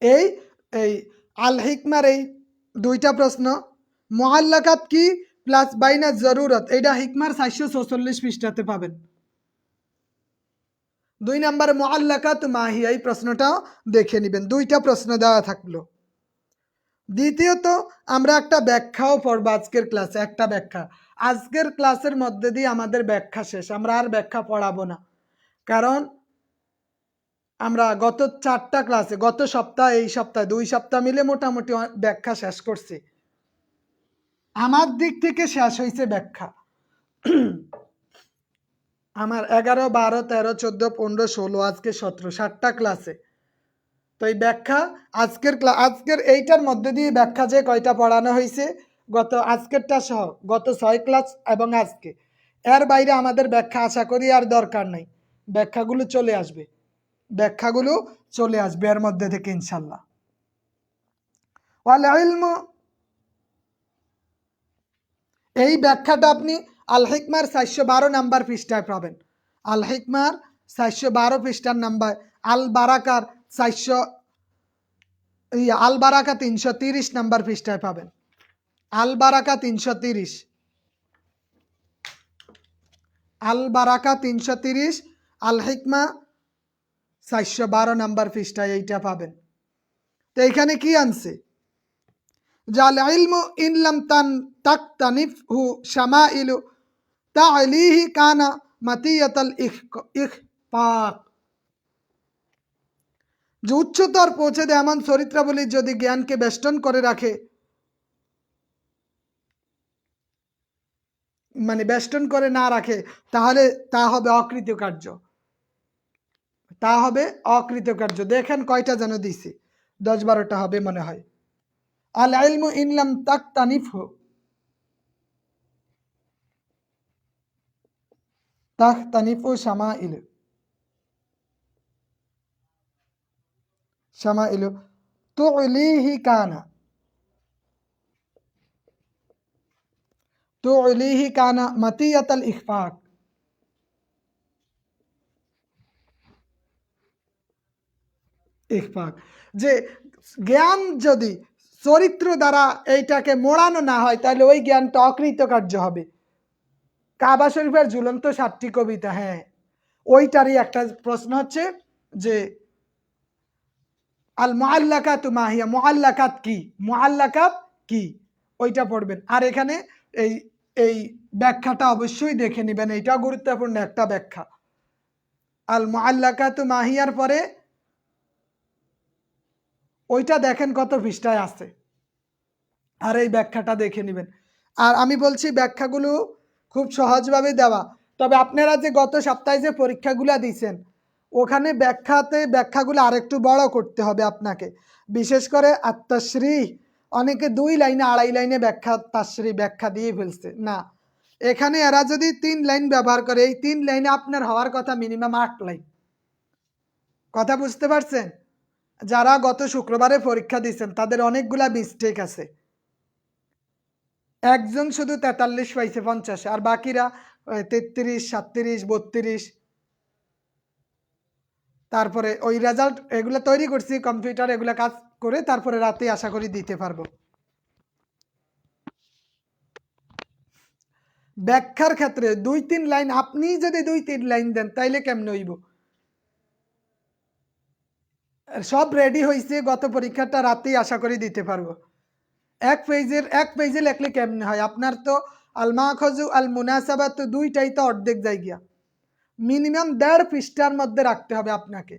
এই এই আল হিকমার এই দুইটা প্রশ্ন, মুআল্লাকাত কি প্লাস বাইনা জরুরত, এইটা হিকমার 446 পৃষ্ঠাতে পাবেন। 2 নম্বরে মুআল্লাকাত মাহিয়া, এই প্রশ্নটাও দেখে নেবেন, দুইটা প্রশ্ন দেওয়া থাকলো। দ্বিতীয়ত আমরা একটা ব্যাখ্যাও পড়ব আজকের ক্লাসে, একটা ব্যাখ্যা। আজকের ক্লাসের মধ্যে দিয়ে আমাদের ব্যাখ্যা শেষ, আমরা আর ব্যাখ্যা পড়াবো না, কারণ আমরা গত 4টা ক্লাসে, গত সপ্তাহে, এই সপ্তাহে 2 সপ্তাহ মিলে মোটামুটি ব্যাখ্যা শেষ করছি। আমার দিক থেকে শেষ হয়েছে ব্যাখ্যা। আমার 11, 12, 13, 14, 15, 16, আজকে 17, 7টা ক্লাসে। তো এই ব্যাখ্যা আজকের এইটার মধ্যে দিয়ে ব্যাখ্যা যে কয়টা পড়ানো হয়েছে, গত আজকেরটা সহ গত 6 ক্লাস এবং আজকে, এর বাইরে আমাদের ব্যাখ্যা আশা করি আর দরকার নাই। ব্যাখ্যাগুলো চলে আসবে, এর মধ্যে থেকে ইনশাল্লাহ। ওয়াল ইলমু, এই ব্যাখ্যাটা আপনি আল হিকমার 412 নাম্বার পৃষ্ঠায় পাবেন। আল হিকমার 412 পৃষ্ঠার নাম্বার, আল বারাকার 330 নাম্বার পৃষ্ঠায় পাবেন। আল বারাকা 330, আল বারাকা 330, আল হিকমা 412 নাম্বার পৃষ্ঠায় এইটা পাবেন। তো এইখানে কি আনছে, জাল ইলমু ইন লাম তাকতানিফহু শামাইলু তা'লিহি কানা মাতিয়াতাল ইখফাক, যে উচ্চতর পৌঁছে দেয় এমন চরিত্রাবলী যদি জ্ঞানকে বেষ্টন করে রাখে, মানে বেষ্টন করে না রাখে, তাহলে তা হবে অকৃতকার্য। দেখেন কয়টা যেন দিছি, 10-12টা হবে মনে হয়। আল ইলমু ইন লাম তাকতানিফহু তাকতানিফু শামাইলু তুলিহি কানা মাতিয়াতাল ইখফাক। যে জ্ঞান যদি চরিত্র দ্বারা এইটাকে মোড়ানো না হয় তাহলে ওই জ্ঞানটা অকৃতকার্য হবে। কাবা শরীফের ঝুলন্ত 7টি কবিতা, হ্যাঁ ওইটারই একটা প্রশ্ন হচ্ছে যে আল মুআল্লাকাতু মাহিয়া, মুআল্লাকাত কি, মুআল্লাকাত কি, ওইটা পড়বেন। আর এখানে এই এই ব্যাখ্যাটা অবশ্যই দেখে নেবেন, এইটা গুরুত্বপূর্ণ একটা ব্যাখ্যা। আল মুআল্লাকাতু মাহিয়ার পরে ওইটা দেখেন কত পৃষ্ঠায় আছে, আর এই ব্যাখ্যাটা দেখে নেবেন। আর আমি বলছি ব্যাখ্যাগুলো খুব সহজভাবে দেওয়া, তবে আপনারা যে গত সপ্তাহে যে পরীক্ষাগুলো দিয়েছেন ওখানে ব্যাখ্যাগুলো আরেকটু বড় করতে হবে আপনাকে। বিশেষ করে আত্মাশ্রী অনেকে 2 লাইনে 2.5 লাইনে ব্যাখ্যা দিয়ে ফেলছে না, এখানে এরা যদি 3 লাইন ব্যবহার করে, এই 3 লাইনে আপনার হওয়ার কথা মিনিমাম 8 লাইন। কথা বুঝতে পারছেন? যারা গত শুক্রবারে পরীক্ষা দিয়েছেন তাদের অনেকগুলা মিস্টেক আছে। একজন শুধু 43 পাইছে 50, আর বাকিরা 33, 37, 32। তারপরে ওই রেজাল্ট এগুলো তৈরি করছি কম্পিউটার, এগুলো কাজ করে তারপরে রাতে আশা করি দিতে পারবো। ব্যাখ্যার ক্ষেত্রে 2-3 লাইন, আপনি যদি 2-3 লাইন দেন তাইলে কেমনে হইব? সব রেডি হয়েছে, গত পরীক্ষাটা রাতেই আশা করি দিতে পারবো। এক পেজে লেখলে কেমনে হয়? আপনার তো আল মাখযু আল মুনাসাবাত দুইটাই তো অর্ধেক জায়গা, মিনিমাম 1.5 পৃষ্ঠার মধ্যে রাখতে হবে আপনাকে,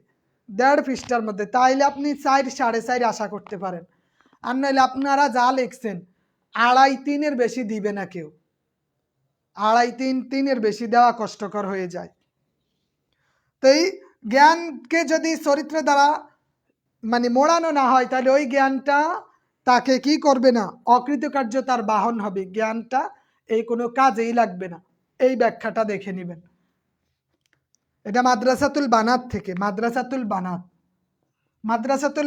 1.5 পৃষ্ঠার মধ্যে, তাইলে আপনি 4 4.5 আশা করতে পারেন। আর নইলে আপনারা যা লিখছেন 2.5-3 বেশি দিবে না কেউ, 2.5-3 বেশি দেওয়া কষ্টকর হয়ে যায়। তো এই জ্ঞানকে যদি চরিত্র দ্বারা মানে মোড়ানো না হয় তাহলে ওই জ্ঞানটা তাকে কি করবে না, অকৃতকার্যতার বাহন হবে, জ্ঞানটা এই কোনো কাজেই লাগবে না। এই ব্যাখ্যাটা দেখে নেবেন, এটা মাদ্রাসাতুল বানাত থেকে। মাদ্রাসাতুল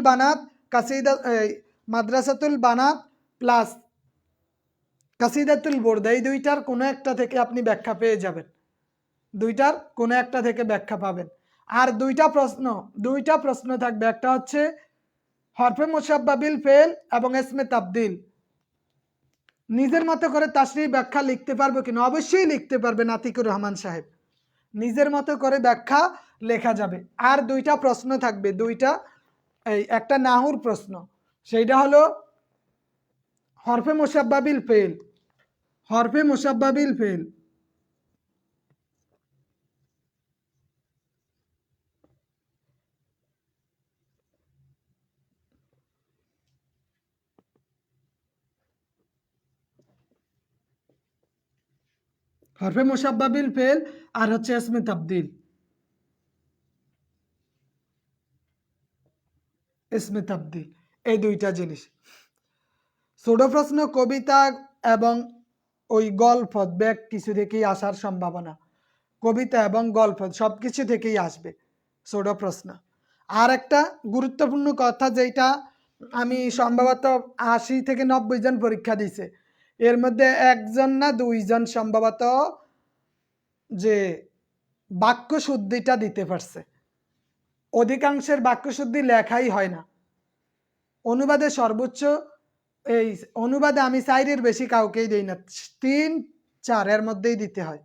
বানাত কাসিদা, মাদ্রাসাতুল বানাত প্লাস কাসিদাতুল বুরদা, এই দুইটার কোনো একটা থেকে আপনি ব্যাখ্যা পেয়ে যাবেন, দুইটার কোনো একটা থেকে ব্যাখ্যা পাবেন। আর দুইটা প্রশ্ন থাকবে, একটা হচ্ছে হরফে মুশাব্বাবিল ফেল এবং ইসমে তাবদিল। নিজের মতো করে তাশরিহ ব্যাখ্যা লিখতে পারবো কিনা? অবশ্যই লিখতে পারবেন আতিকুর রহমান সাহেব, নিজের মতো করে ব্যাখ্যা লেখা যাবে। আর 2টা প্রশ্ন থাকবে, একটা নাহুর প্রশ্ন, সেইটা হলো হরফে মুশাব্বাবিল ফেল। হরফে মুশাব্বাবিল ফেল হরফে মুশাব্বাবিল ফেল আর হচ্ছে ইসমে তাবদিল। এই 2টা জিনিস। ছোট প্রশ্ন কবিতা এবং ওই গল্প ব্যাগ কিছু থেকেই আসার সম্ভাবনা, কবিতা এবং গল্প সব কিছু থেকেই আসবে ছোট প্রশ্ন। আর একটা গুরুত্বপূর্ণ কথা, যেটা আমি সম্ভবত 80 থেকে 90 জন পরীক্ষা দিছে, এর মধ্যে 1 জন না 2 জন সম্ভবত যে বাক্য শুদ্ধিটা দিতে পারছে। অধিকাংশের বাক্য শুদ্ধি লেখাই হয় না, অনুবাদে সর্বোচ্চ এই অনুবাদে আমি 4-এর বেশি কাউকেই দেই না, 3-4 এর মধ্যেই দিতে হয়।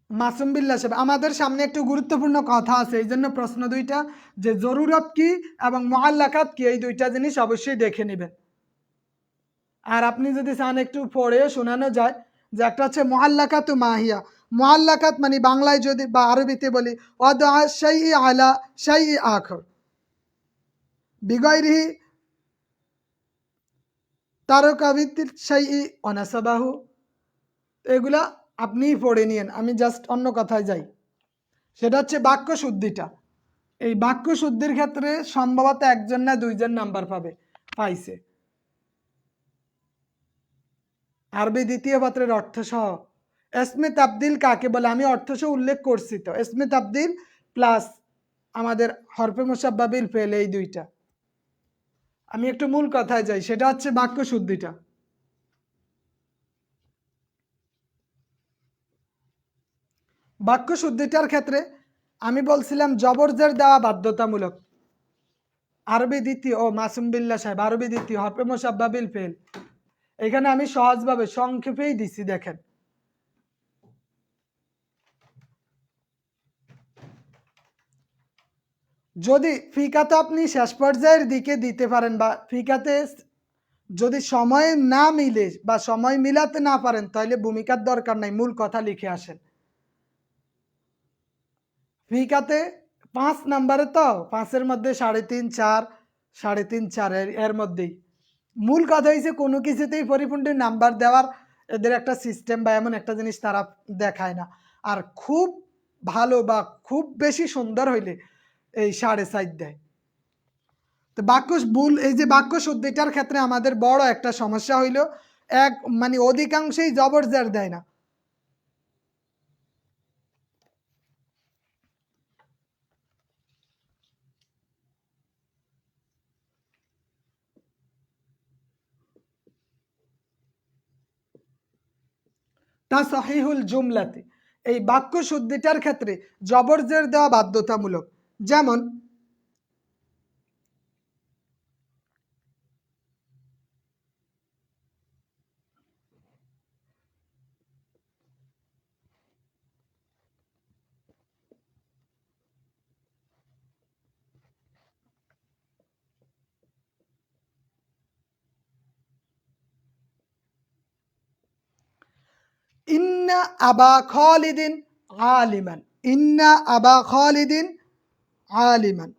মাসুম বিল্লাহ সাহেব, আমাদের সামনে একটু গুরুত্বপূর্ণ কথা আছে, এই জন্য প্রশ্ন 2টা, যে জরুরত কি এবং মুআল্লাকাত কি, এই 2টা জিনিস অবশ্যই দেখে নেবেন। আর আপনি যদি চান একটু পড়ে শোনানো যায়, যে একটা হচ্ছে মুআল্লাকাতু মাহিয়া। মুআল্লাকাত মানে বাংলায় যদি বা আরবিতে বলি ওয়াদা শাইই আলা শাইই আখর বিগাইরিহি তারকাবিতির শাইই অনাসাবাহু। এগুলা আপনিই পড়ে নিয়েন, আমি জাস্ট অন্য কথায় যাই। সেটা হচ্ছে বাক্য শুদ্ধিটা। এই বাক্য শুদ্ধির ক্ষেত্রে সম্ভবত একজন না দুইজন নাম্বার পাইছে। আরবি দ্বিতীয় পত্রের অর্থ সহ এসমে তাবদিল কাকে বলে আমি অর্থ সহ উল্লেখ করছি তো। এসমে তাবদিল প্লাস আমাদের হরফে মুসাব্বা বিল ফেল, এই দুইটা। আমি একটু মূল কথায় যাই, সেটা হচ্ছে বাক্য শুদ্ধিটা। বাক্য শুদ্ধিটার ক্ষেত্রে আমি বলছিলাম জবরজের দেওয়া বাধ্যতামূলক। আরবি দ্বিতীয় ও মাসুম বিল্লাহ সাহেব আরবি দ্বিতীয় হরফে মুসাব্বা বিল ফেল, এখানে আমি সহজভাবে সংক্ষেপেই দিছি। দেখেন, যদি ফিকাতে আপনি শেষ পর্যায়ের দিকে দিতে পারেন বা ফিকাতে যদি সময় না মিলে বা সময় মিলাতে না পারেন, তাহলে ভূমিকার দরকার নাই, মূল কথা লিখে আসেন। ফিকাতে 5 নাম্বারে তো 5-এর মধ্যে 3.5 4 3.5 4 এর মধ্যেই মূল কথা হয়েছে কোনো কিছুতেই পরিপূর্ণ নাম্বার দেওয়ার এদের একটা সিস্টেম বা এমন একটা জিনিস তারা দেখায় না। আর খুব ভালো বা খুব বেশি সুন্দর হইলে এই 4.5 দেয়। তো বাক্য ভুল, এই যে বাক্য শুদ্ধিটার ক্ষেত্রে আমাদের বড় একটা সমস্যা হইল মানে অধিকাংশই জবরজের দেয় না। তা সহিহুল জুমলাতে এই বাক্য শুদ্ধিটার ক্ষেত্রে জবরজের দেওয়া বাধ্যতামূলক। যেমন ইন্না আবা খালিদিন আলিমান, ইন্না আবা খালিদিন আলিমান।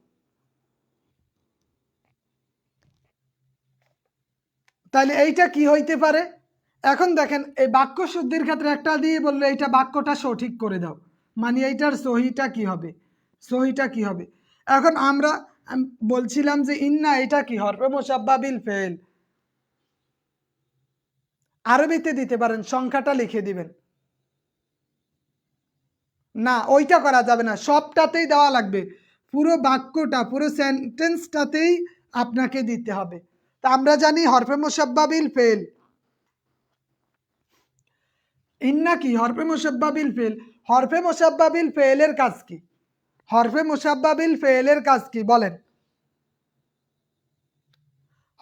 তাহলে এইটা কি হইতে পারে? এখন দেখেন, এই বাক্য শুদ্ধির ক্ষেত্রে একটা দিয়ে বললো এইটা বাক্যটা সঠিক করে দাও, মানে এইটার সহিটা কি হবে, সহিটা কি হবে। এখন আমরা বলছিলাম যে ইন্না এটা কি হরফে মুসাব্বা বিল ফেল, আরবিতে দিতে পারেন, সংখ্যাটা লিখে দিবেন। না, ওইটা করা যাবে না, সবটাতেই দেওয়া লাগবে, পুরো বাক্যটা পুরো সেন্টেন্সটাতেই আপনাকে দিতে হবে। তা আমরা জানি হরফে মুসাব্বা বিল ফেল, ইন্না কি হরফে মুসাব্বা বিল ফেল। হরফে মুসাব্বা বিল ফেলের কাজ কি? হরফে মুসাব্বা বিল ফেলের কাজ কি বলেন?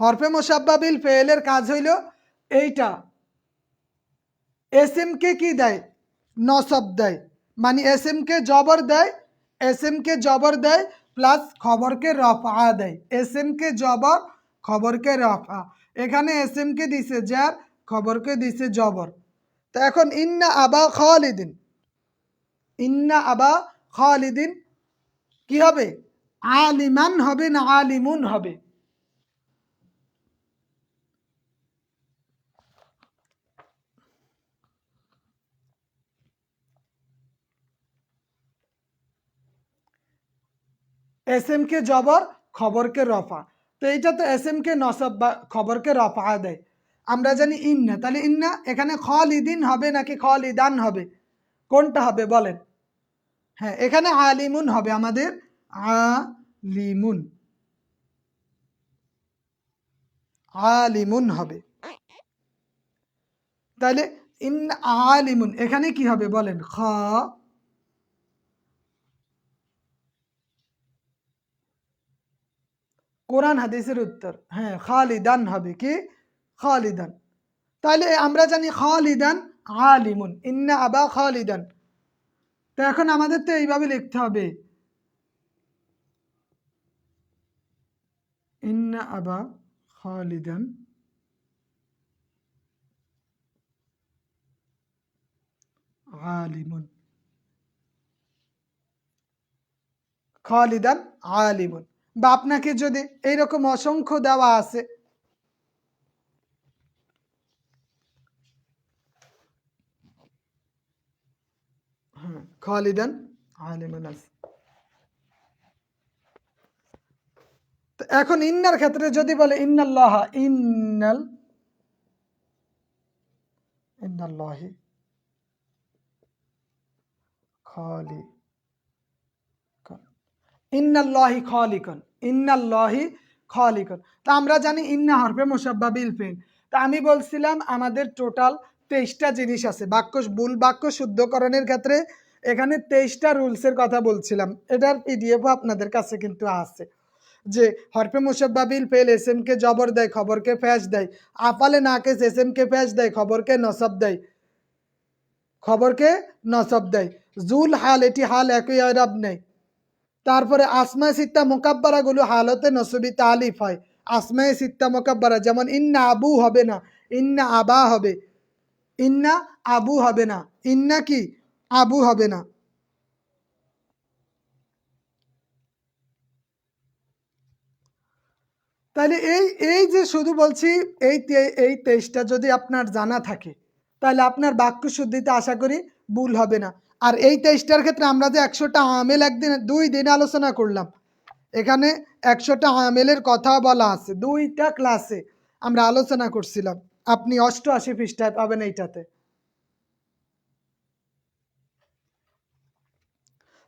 হরফে মুসাব্বা বিল ফেলের কাজ হইল এইটা, এস এম কে কি দেয়, নসব দেয়, মানে এস এম কে জবর দেয়, এস এম কে জবর দেয় প্লাস খবরকে রফা দেয়, এস এম কে জবর খবরকে রফা। এখানে এস এম কে দিছে যার, খবরকে দিছে জবর। তো এখন ইন্না আবা খালিদিন, ইন্না আবা খালিদিন কি হবে, আলিমান হবে না আলিমুন হবে? এস এম কে জবর খবরকে রফা, তো এইটা তো এস এম কে নসব বা খবরকে রফা দেয়। আমরা জানি ইন্না, তাহলে ইন্না এখানে খালিদিন হবে নাকি খালিদান হবে, কোনটা হবে বলেন? হ্যাঁ, এখানে আলিমুন হবে আমাদের, আলিমুন, আলিমুন হবে। তাহলে ইন আলিমুন এখানে কি হবে বলেন? খ, কোরআন হাদিসের উত্তর, হ্যাঁ খালিদান হবে, কি খালিদান। তাহলে আমরা জানি খালিদান আলিমুন, ইন্না আবা খালিদান। তো এখন আমাদের তো এইভাবে লিখতে হবে, ইন্না আবা খালিদান আলিমুন, খালিদান আলিমুন। বা আপনাকে যদি এইরকম অসংখ্য দেওয়া আছে, হ্যাঁ খালিদান আলিমুন আছে। তো এখন ইন্নার ক্ষেত্রে যদি বলে ইন্নাল্লাহ, ইন্নাল্লাহি খালিকুন, ইন্নাল্লাহি খালিকুন, ইন্নাল্লাহি খালিকুন। তো আমরা জানি ইন্না হরফে মুসাব্বা বিল ফিল। তা আমি বলছিলাম আমাদের টোটাল 23টা জিনিস আছে বাক্য, ভুল বাক্য শুদ্ধকরণের ক্ষেত্রে এখানে 23টা রুলসের কথা বলছিলাম। এটার পিডিএফও আপনাদের কাছে কিন্তু আছে, যে হরফে মুসাব্বা বিল ফেল এস এম কে জবর দেয়, খবরকে ফ্যাশ দেয়। আফালে নাকেস এস এম কে ফ্যাশ দেয়, খবরকে নসব দেয়, খবরকে নসব দেয়। জুল হাল, এটি হাল একই আরব নেই। তারপরে আসমায়ে সিত্তা মোকাব্বারা গুলো হালতে নসবি তালিফ হয়। আসমায়ে সিত্তা মোকাব্বারা যেমন ইন্না আবু হবে না, ইন্না আবা হবে, ইন্না আবু হবে না, ইন্না কি আবু হবে না। তাহলে এই এই যে শুধু বলছি এই 23টা যদি আপনার জানা থাকে তাহলে আপনার বাক্য শুদ্ধিতে আশা করি ভুল হবে না। আর এই 23টার ক্ষেত্রে আমরা যে 100টা আমেল একদিন 2 দিন আলোচনা করলাম, এখানে 100টা আমেলের কথা বলা আছে, 2টা ক্লাসে আমরা আলোচনা করছিলাম। আপনি 88 পৃষ্ঠায় পাবেন এইটাতে।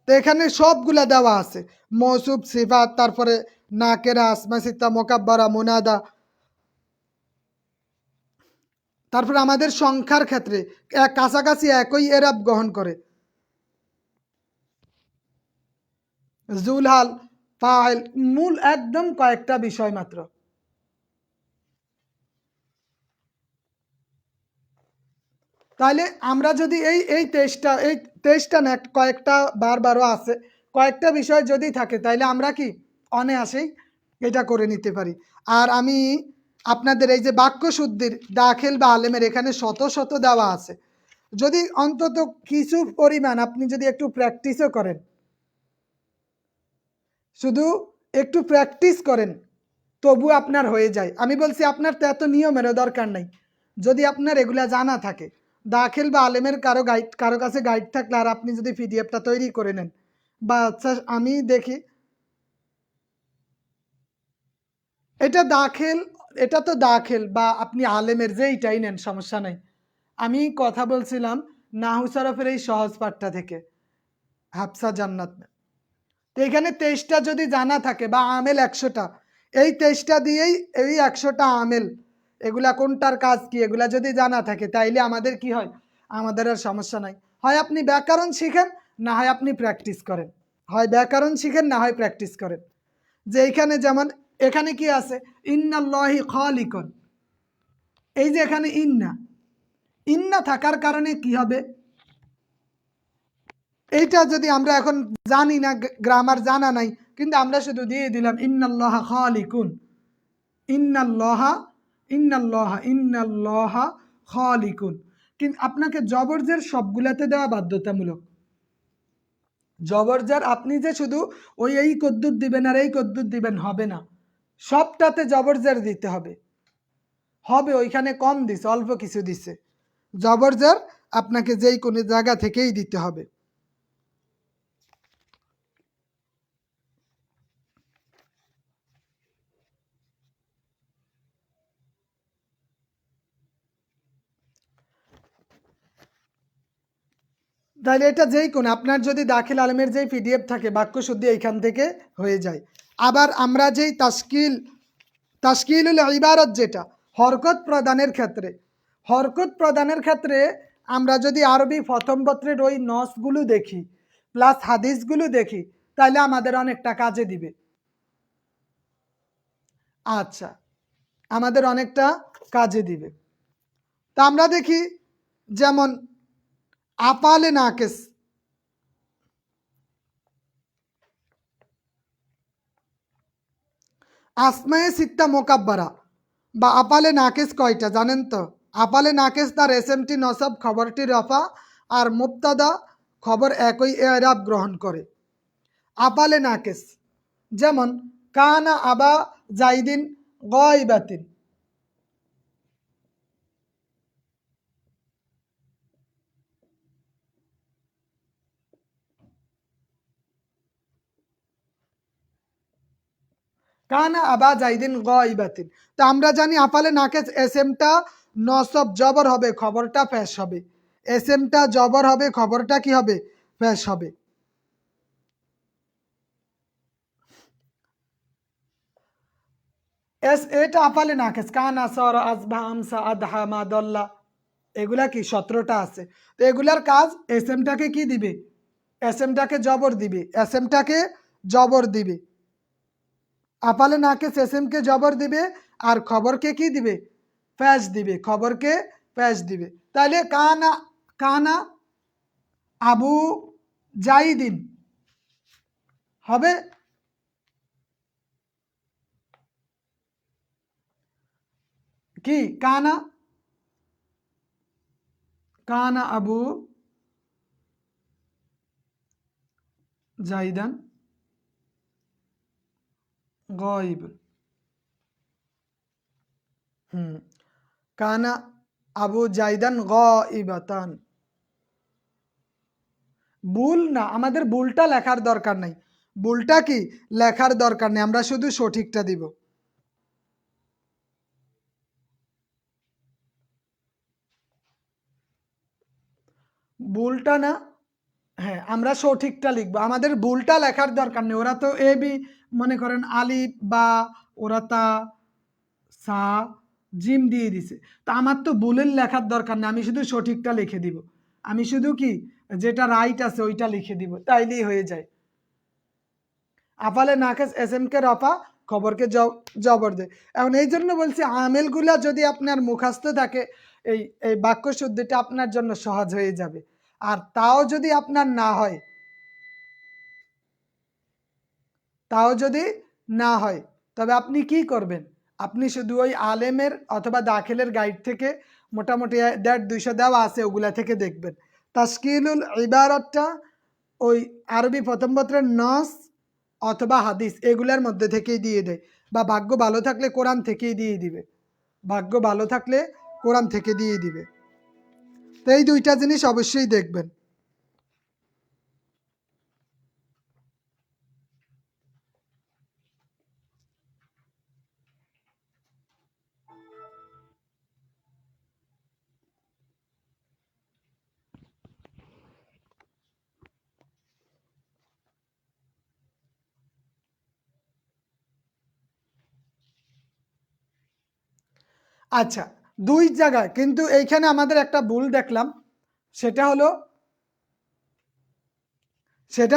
তো এখানে সবগুলা দেওয়া আছে, মৌসুফ, সিফাত, তারপরে নাকেরা, আসমা সিত্তা মোকাব্বারা, মুনাদা। তারপরে আমাদের সংখ্যার ক্ষেত্রে কাছাকাছি একই এরাব গ্রহণ করে, জুলহাল, ফাইল, মূল একদম কয়েকটা বিষয় মাত্র। তাহলে আমরা যদি এই 23টা না, কয়েকটা বারবারও আছে, কয়েকটা বিষয় যদি থাকে তাইলে আমরা কি অনায়াসেই এটা করে নিতে পারি। আর আমি আপনাদের এই যে বাক্য শুদ্ধির দাখিল বা আলেমের এখানে শত শত দেওয়া আছে, যদি অন্তত কিছু পরিমাণ আপনি যদি একটু প্র্যাকটিসও করেন, শুধু একটু প্র্যাকটিস করেন, তবু আপনার হয়ে যায়। আমি বলছি আপনার তো এত নিয়মেরও দরকার নাই, যদি আপনার এগুলা জানা থাকে। দাখিল বা আলেমের কারো কাছে গাইড থাকলে আর আপনি যদি পিডিএফটা তৈরি করে নেন, বা আচ্ছা আমি দেখি এটা দাখিল, এটা তো দাখিল বা আপনি আলেমের যেইটাই নেন সমস্যা নাই। আমি কথা বলছিলাম নাহু সরফের এই সহজ পাঠটা থেকে, হাফসা জান্নাত। তো এখানে 23টা যদি জানা থাকে বা আমেল 100টা, এই 23টা দিয়েই এই 100টা আমেল, এগুলা কোনটার কাজ কি এগুলা যদি জানা থাকে তাইলে আমাদের কি হয়, আমাদের আর সমস্যা নাই। হয় আপনি ব্যাকরণ শিখেন, না হয় আপনি প্র্যাকটিস করেন, হয় ব্যাকরণ শিখেন না হয় প্র্যাকটিস করেন। যে এইখানে যেমন এখানে কি আছে, ইন্নাল্লাহি খালিকুন, এই যে এখানে ইন্না, ইন্না থাকার কারণে কি হবে, এইটা যদি আমরা এখন জানি না, গ্রামার জানা নাই, কিন্তু আমরা শুধু দিয়ে দিলাম ইন্নাল্লাহা খালিকুন, ইন্নাল্লাহা, ইন্নাল্লাহা, ইন্নাল্লাহা খালিকুন। কিন্তু আপনাকে জবরজের সবগুলাতে দেওয়া বাধ্যতামূলক। জবরজার আপনি যে শুধু ওই এই কদ্দুর দিবেন আর এই কদ্দুর দিবেন হবে না, সবটাতে জবরজার দিতে হবে। হবে ওইখানে কম দিছে, অল্প কিছু দিছে, জবরজার আপনাকে যেই কোনো জায়গা থেকেই দিতে হবে। তাহলে এটা যেই কোন আপনার যদি দাখিল আলমের যেই পিডিএফ থাকে বাক্য শুদ্ধি এইখান থেকে হয়ে যায়। আবার আমরা যেই তাশকিলুল ইবারত, যেটা হরকত প্রদানের ক্ষেত্রে, হরকত প্রদানের ক্ষেত্রে আমরা যদি আরবি প্রথম পত্রের ওই নসগুলো দেখি প্লাস হাদিসগুলো দেখি তাহলে আমাদের অনেকটা কাজে দিবে। আচ্ছা, আমাদের অনেকটা কাজে দিবে। তা আমরা দেখি যেমন আপালে নাকেস, আসমায়ে সিত্তা মোকাব্বারা বা আপালে নাকেস কয়টা জানেন তো? আপালে নাকেস তার এসএমটি নসব, খবরটি রফা, আর মুবতাদা খবর একই এরাব গ্রহণ করে। আপালে নাকেস যেমন কানা আবা জাইদিন গায়বাতিন, কানা আবা জাইদিন গাইবাতিন। তো আমরা জানি আফালে নাকেস এসএমটা নসব জবর হবে, খবরটা পেশ হবে। এসএমটা জবর হবে, খবরটা কি হবে? পেশ হবে। এটা আফালে নাকেস, কানা সরা আসবা আমসা আদহা মা দল্লা, এগুলা কি 17টা আছে। তো এগুলার কাজ এসএমটাকে কি দিবে? এসএমটাকে জবর দিবে, এসএমটাকে জবর দিবে। আফালে নাকেস এসএমকে জবর দিবে আর খবরকে কি দিবে? পেশ দিবে, খবরকে পেশ দিবে। তাহলে কানা, কানা আবু জাইদিন হবে কি? কানা, কানা আবু জাইদান গায়ব। কানা আবু জাইদান গায়বাতান। ভুল না, আমাদের ভুলটা লেখার দরকার নাই। ভুলটা কি লেখার দরকার নেই, আমরা শুধু সঠিকটা দিব। ভুলটা না, হ্যাঁ আমরা সঠিকটা লিখবো, আমাদের ভুলটা লেখার দরকার নেই। ওরা তো এ বি মনে করেন আলিফ বা ওরা তা সা জিম দিয়ে দিছে, তা আমার তো ভুলের লেখার দরকার নেই, আমি শুধু সঠিকটা লিখে দিব। আমি শুধু কি যেটা রাইট আছে ওইটা লিখে দিব, তাইলেই হয়ে যায়। আফালে নাকেস এসএম কে রফা, খবরকে জবর দেয়। এখন এই জন্য বলছি আমেলগুলা যদি আপনার মুখস্থ থাকে, এই এই বাক্য শুদ্ধিটা আপনার জন্য সহজ হয়ে যাবে। আর তাও যদি আপনার না হয়, তাও যদি না হয়, তবে আপনি কি করবেন? আপনি শুধু ওই আলেমের অথবা দাখিলের গাইড থেকে মোটামুটি 150-200 দেওয়া আছে, ওগুলা থেকে দেখবেন। তাশকিলুল ইবারতটা ওই আরবি প্রথম পত্রের নস অথবা হাদিস এগুলার মধ্যে থেকেই দিয়ে দেয়, বা ভাগ্য ভালো থাকলে কোরআন থেকেই দিয়ে দিবে। ভাগ্য ভালো থাকলে কোরআন থেকে দিয়ে দিবে। তো এই দুইটা জিনিস অবশ্যই দেখবেন। আচ্ছা, দুই জায়গায় কিন্তু এইখানে আমাদের একটা ভুল দেখলাম। সেটা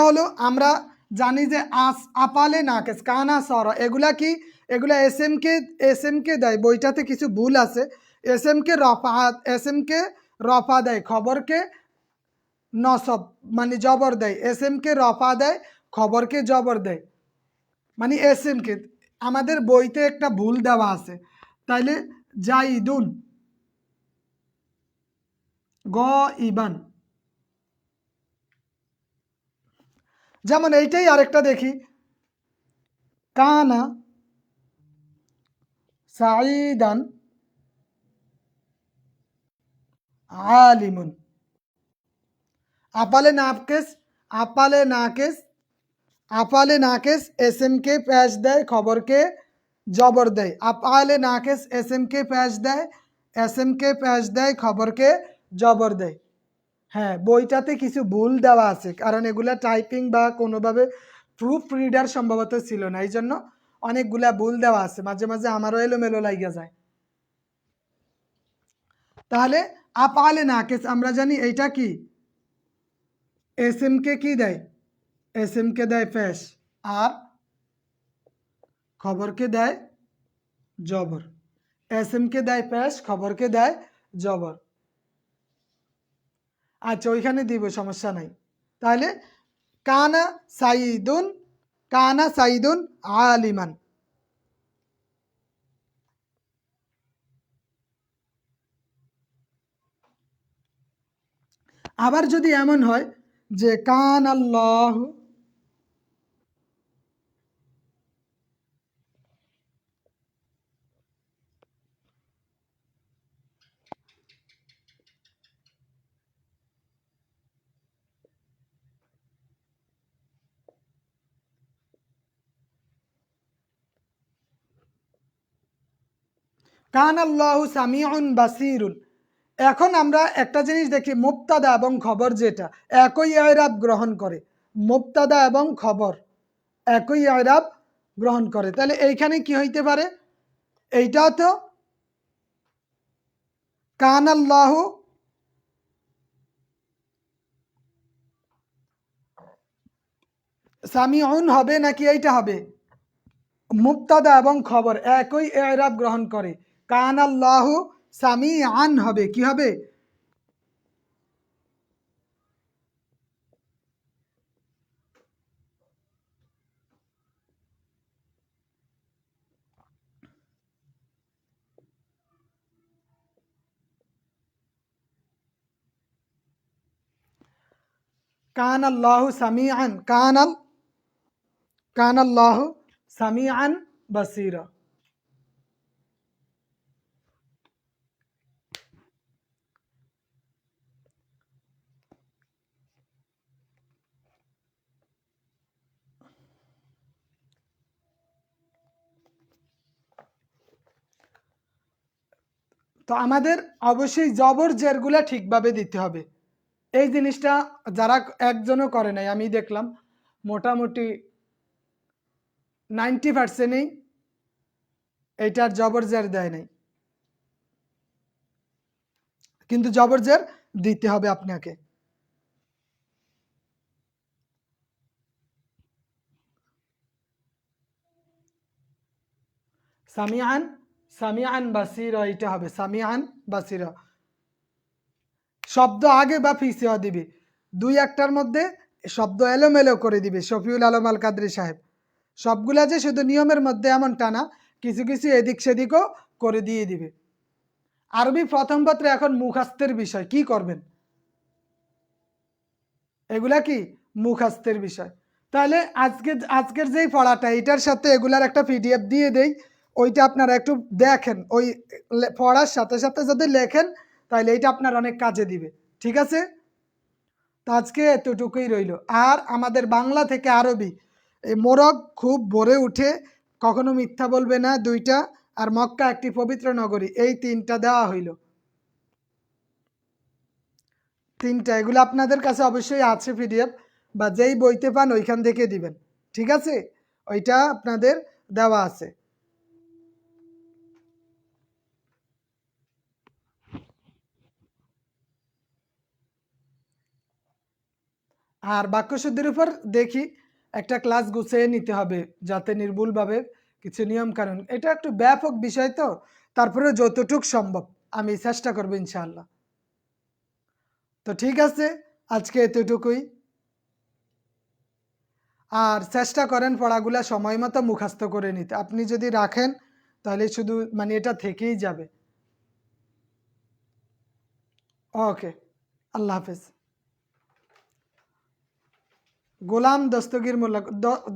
হলো আমরা জানি যে আপালে নাকেস কানা সরা এগুলা কি? এগুলা এস এম কে দেয়, বইটাতে কিছু ভুল আছে। এস এম কে রফা দেয়, খবরকে নসব মানে জবর দেয়। এস এম কে রফা দেয়, খবরকে জবর দেয়। মানে এস এম কে আমাদের বইতে একটা ভুল দেওয়া আছে। তাইলে জাইদুন গ ইবান, যেমন এইটাই আরেকটা দেখি, কানা সাইদান আলিমুন। আপালে নাকেস, আপালে নাকেস, আপালে নাকেস এস এম কে পেশ দেয়, খবরকে জবর দেয়। আপালে নাকেস এস এম কে পেশ দেয়, এস এম কে পেশ দেয়, খবরকে জবর দেয়। হ্যাঁ, বইটাতে কিছু ভুল দেওয়া আছে, কারণ এগুলা টাইপিং বা কোনোভাবে প্রুফ রিডার সম্ভবত ছিল না, এই জন্য অনেকগুলা ভুল দেওয়া আছে, মাঝে মাঝে আমারও এলোমেলো লাগিয়া যায়। তাহলে আপালে নাকেস আমরা জানি এইটা কি? এস এম কে কি দেয়? এস এম কে দেয় পেশ, আর খবরকে দেয় জবর। এস এম কে দেয় পেশ, খবরকে দেয় জবর। আচ্ছা ওইখানে দিব, সমস্যা নাই। তাহলে কানা সাইদুন, কানা সাইদুন আলিমান। আবার যদি এমন হয় যে কান আল্লাহ, কান আল্লাহু সামিউন বাসিরুন। এখন আমরা একটা জিনিস দেখি, মুবতাদা এবং খবর যেটা একই ইরাব গ্রহণ করে, মুবতাদা এবং খবর একই ইরাব গ্রহণ করে, তাহলে এইখানে কি হইতে পারে? এইটাও তো কান আল্লাহু সামিউন হবে নাকি এইটা হবে? মুবতাদা এবং খবর একই ইরাব গ্রহণ করে, কান আল্লাহু সামিআন হবে, কি হবে? কান আল্লাহু সামিআন, কান আল্লাহু সামিআন বাসীরা। তো আমাদের অবশ্যই জবর জেরগুলা ঠিকভাবে দিতে হবে। এই জিনিসটা যারা একজনও করে নাই, আমি দেখলাম মোটামুটি 90%ই এইটার জবর জের দেয় নাই, কিন্তু জবর জের দিতে হবে আপনাকে। সামিআন, সামিআন বাসীরা, এটা হবে সামিআন বাসীরা। শব্দ আগে বা পিছিয়ে দিবে, দুই একটার মধ্যে শব্দ এলোমেলো করে দিবে। শফিউল আলম আল কাদরি সাহেব সবগুলা যে শুধু নিয়মের মধ্যে এমনটা না, কিছু কিছু এদিক সেদিকও করে দিয়ে দিবে। আরবি প্রথম পত্রে এখন মুখাস্তের বিষয়, কি করবেন? এগুলা কি মুখাস্তের বিষয়। তাহলে আজকের যেই পড়াটা, এটার সাথে এগুলার একটা পিডিএফ দিয়ে দেই, ওইটা আপনারা একটু দেখেন। ওই পড়ার সাথে সাথে যদি লেখেন তাহলে এইটা আপনার অনেক কাজে দিবে, ঠিক আছে? তো আজকে এতটুকুই রইল। আর আমাদের বাংলা থেকে আরবি, এই মোরগ খুব ভোরে উঠে, কখনো মিথ্যা বলবে না, দুইটা, আর মক্কা একটি পবিত্র নগরী, এই তিনটা দেওয়া হইল, তিনটা। এগুলো আপনাদের কাছে অবশ্যই আছে পিডিএফ, বা যেই বইতে পান ওইখান থেকে দিবেন, ঠিক আছে? ওইটা আপনাদের দেওয়া আছে। আর বাক্যশুদ্ধির উপর দেখি একটা ক্লাস গুছিয়ে নিতে হবে, যাতে নির্ভুলভাবে কিছু নিয়ম কানুন, এটা একটু ব্যাপক বিষয়, তো তারপরে যতটুক সম্ভব আমি চেষ্টা করবো ইনশাআল্লাহ। তো ঠিক আছে, আজকে এতটুকুই। আর চেষ্টা করেন পড়াগুলা সময় মতো মুখস্থ করে নিতে। আপনি যদি রাখেন তাহলে শুধু মানে এটা থেকেই যাবে। ওকে, আল্লাহ হাফেজ। গোলাম দস্তগীর মোল্লা,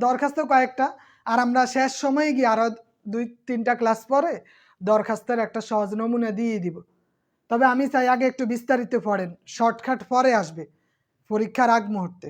দরখাস্ত কয়েকটা, আর আমরা শেষ সময়ে গিয়ে আরো 2-3টা ক্লাস পরে দরখাস্তের একটা সহজ নমুনা দিয়ে দিব। তবে আমি চাই আগে একটু বিস্তারিত পড়েন, শর্টকাট পরে আসবে পরীক্ষার আগ মুহূর্তে।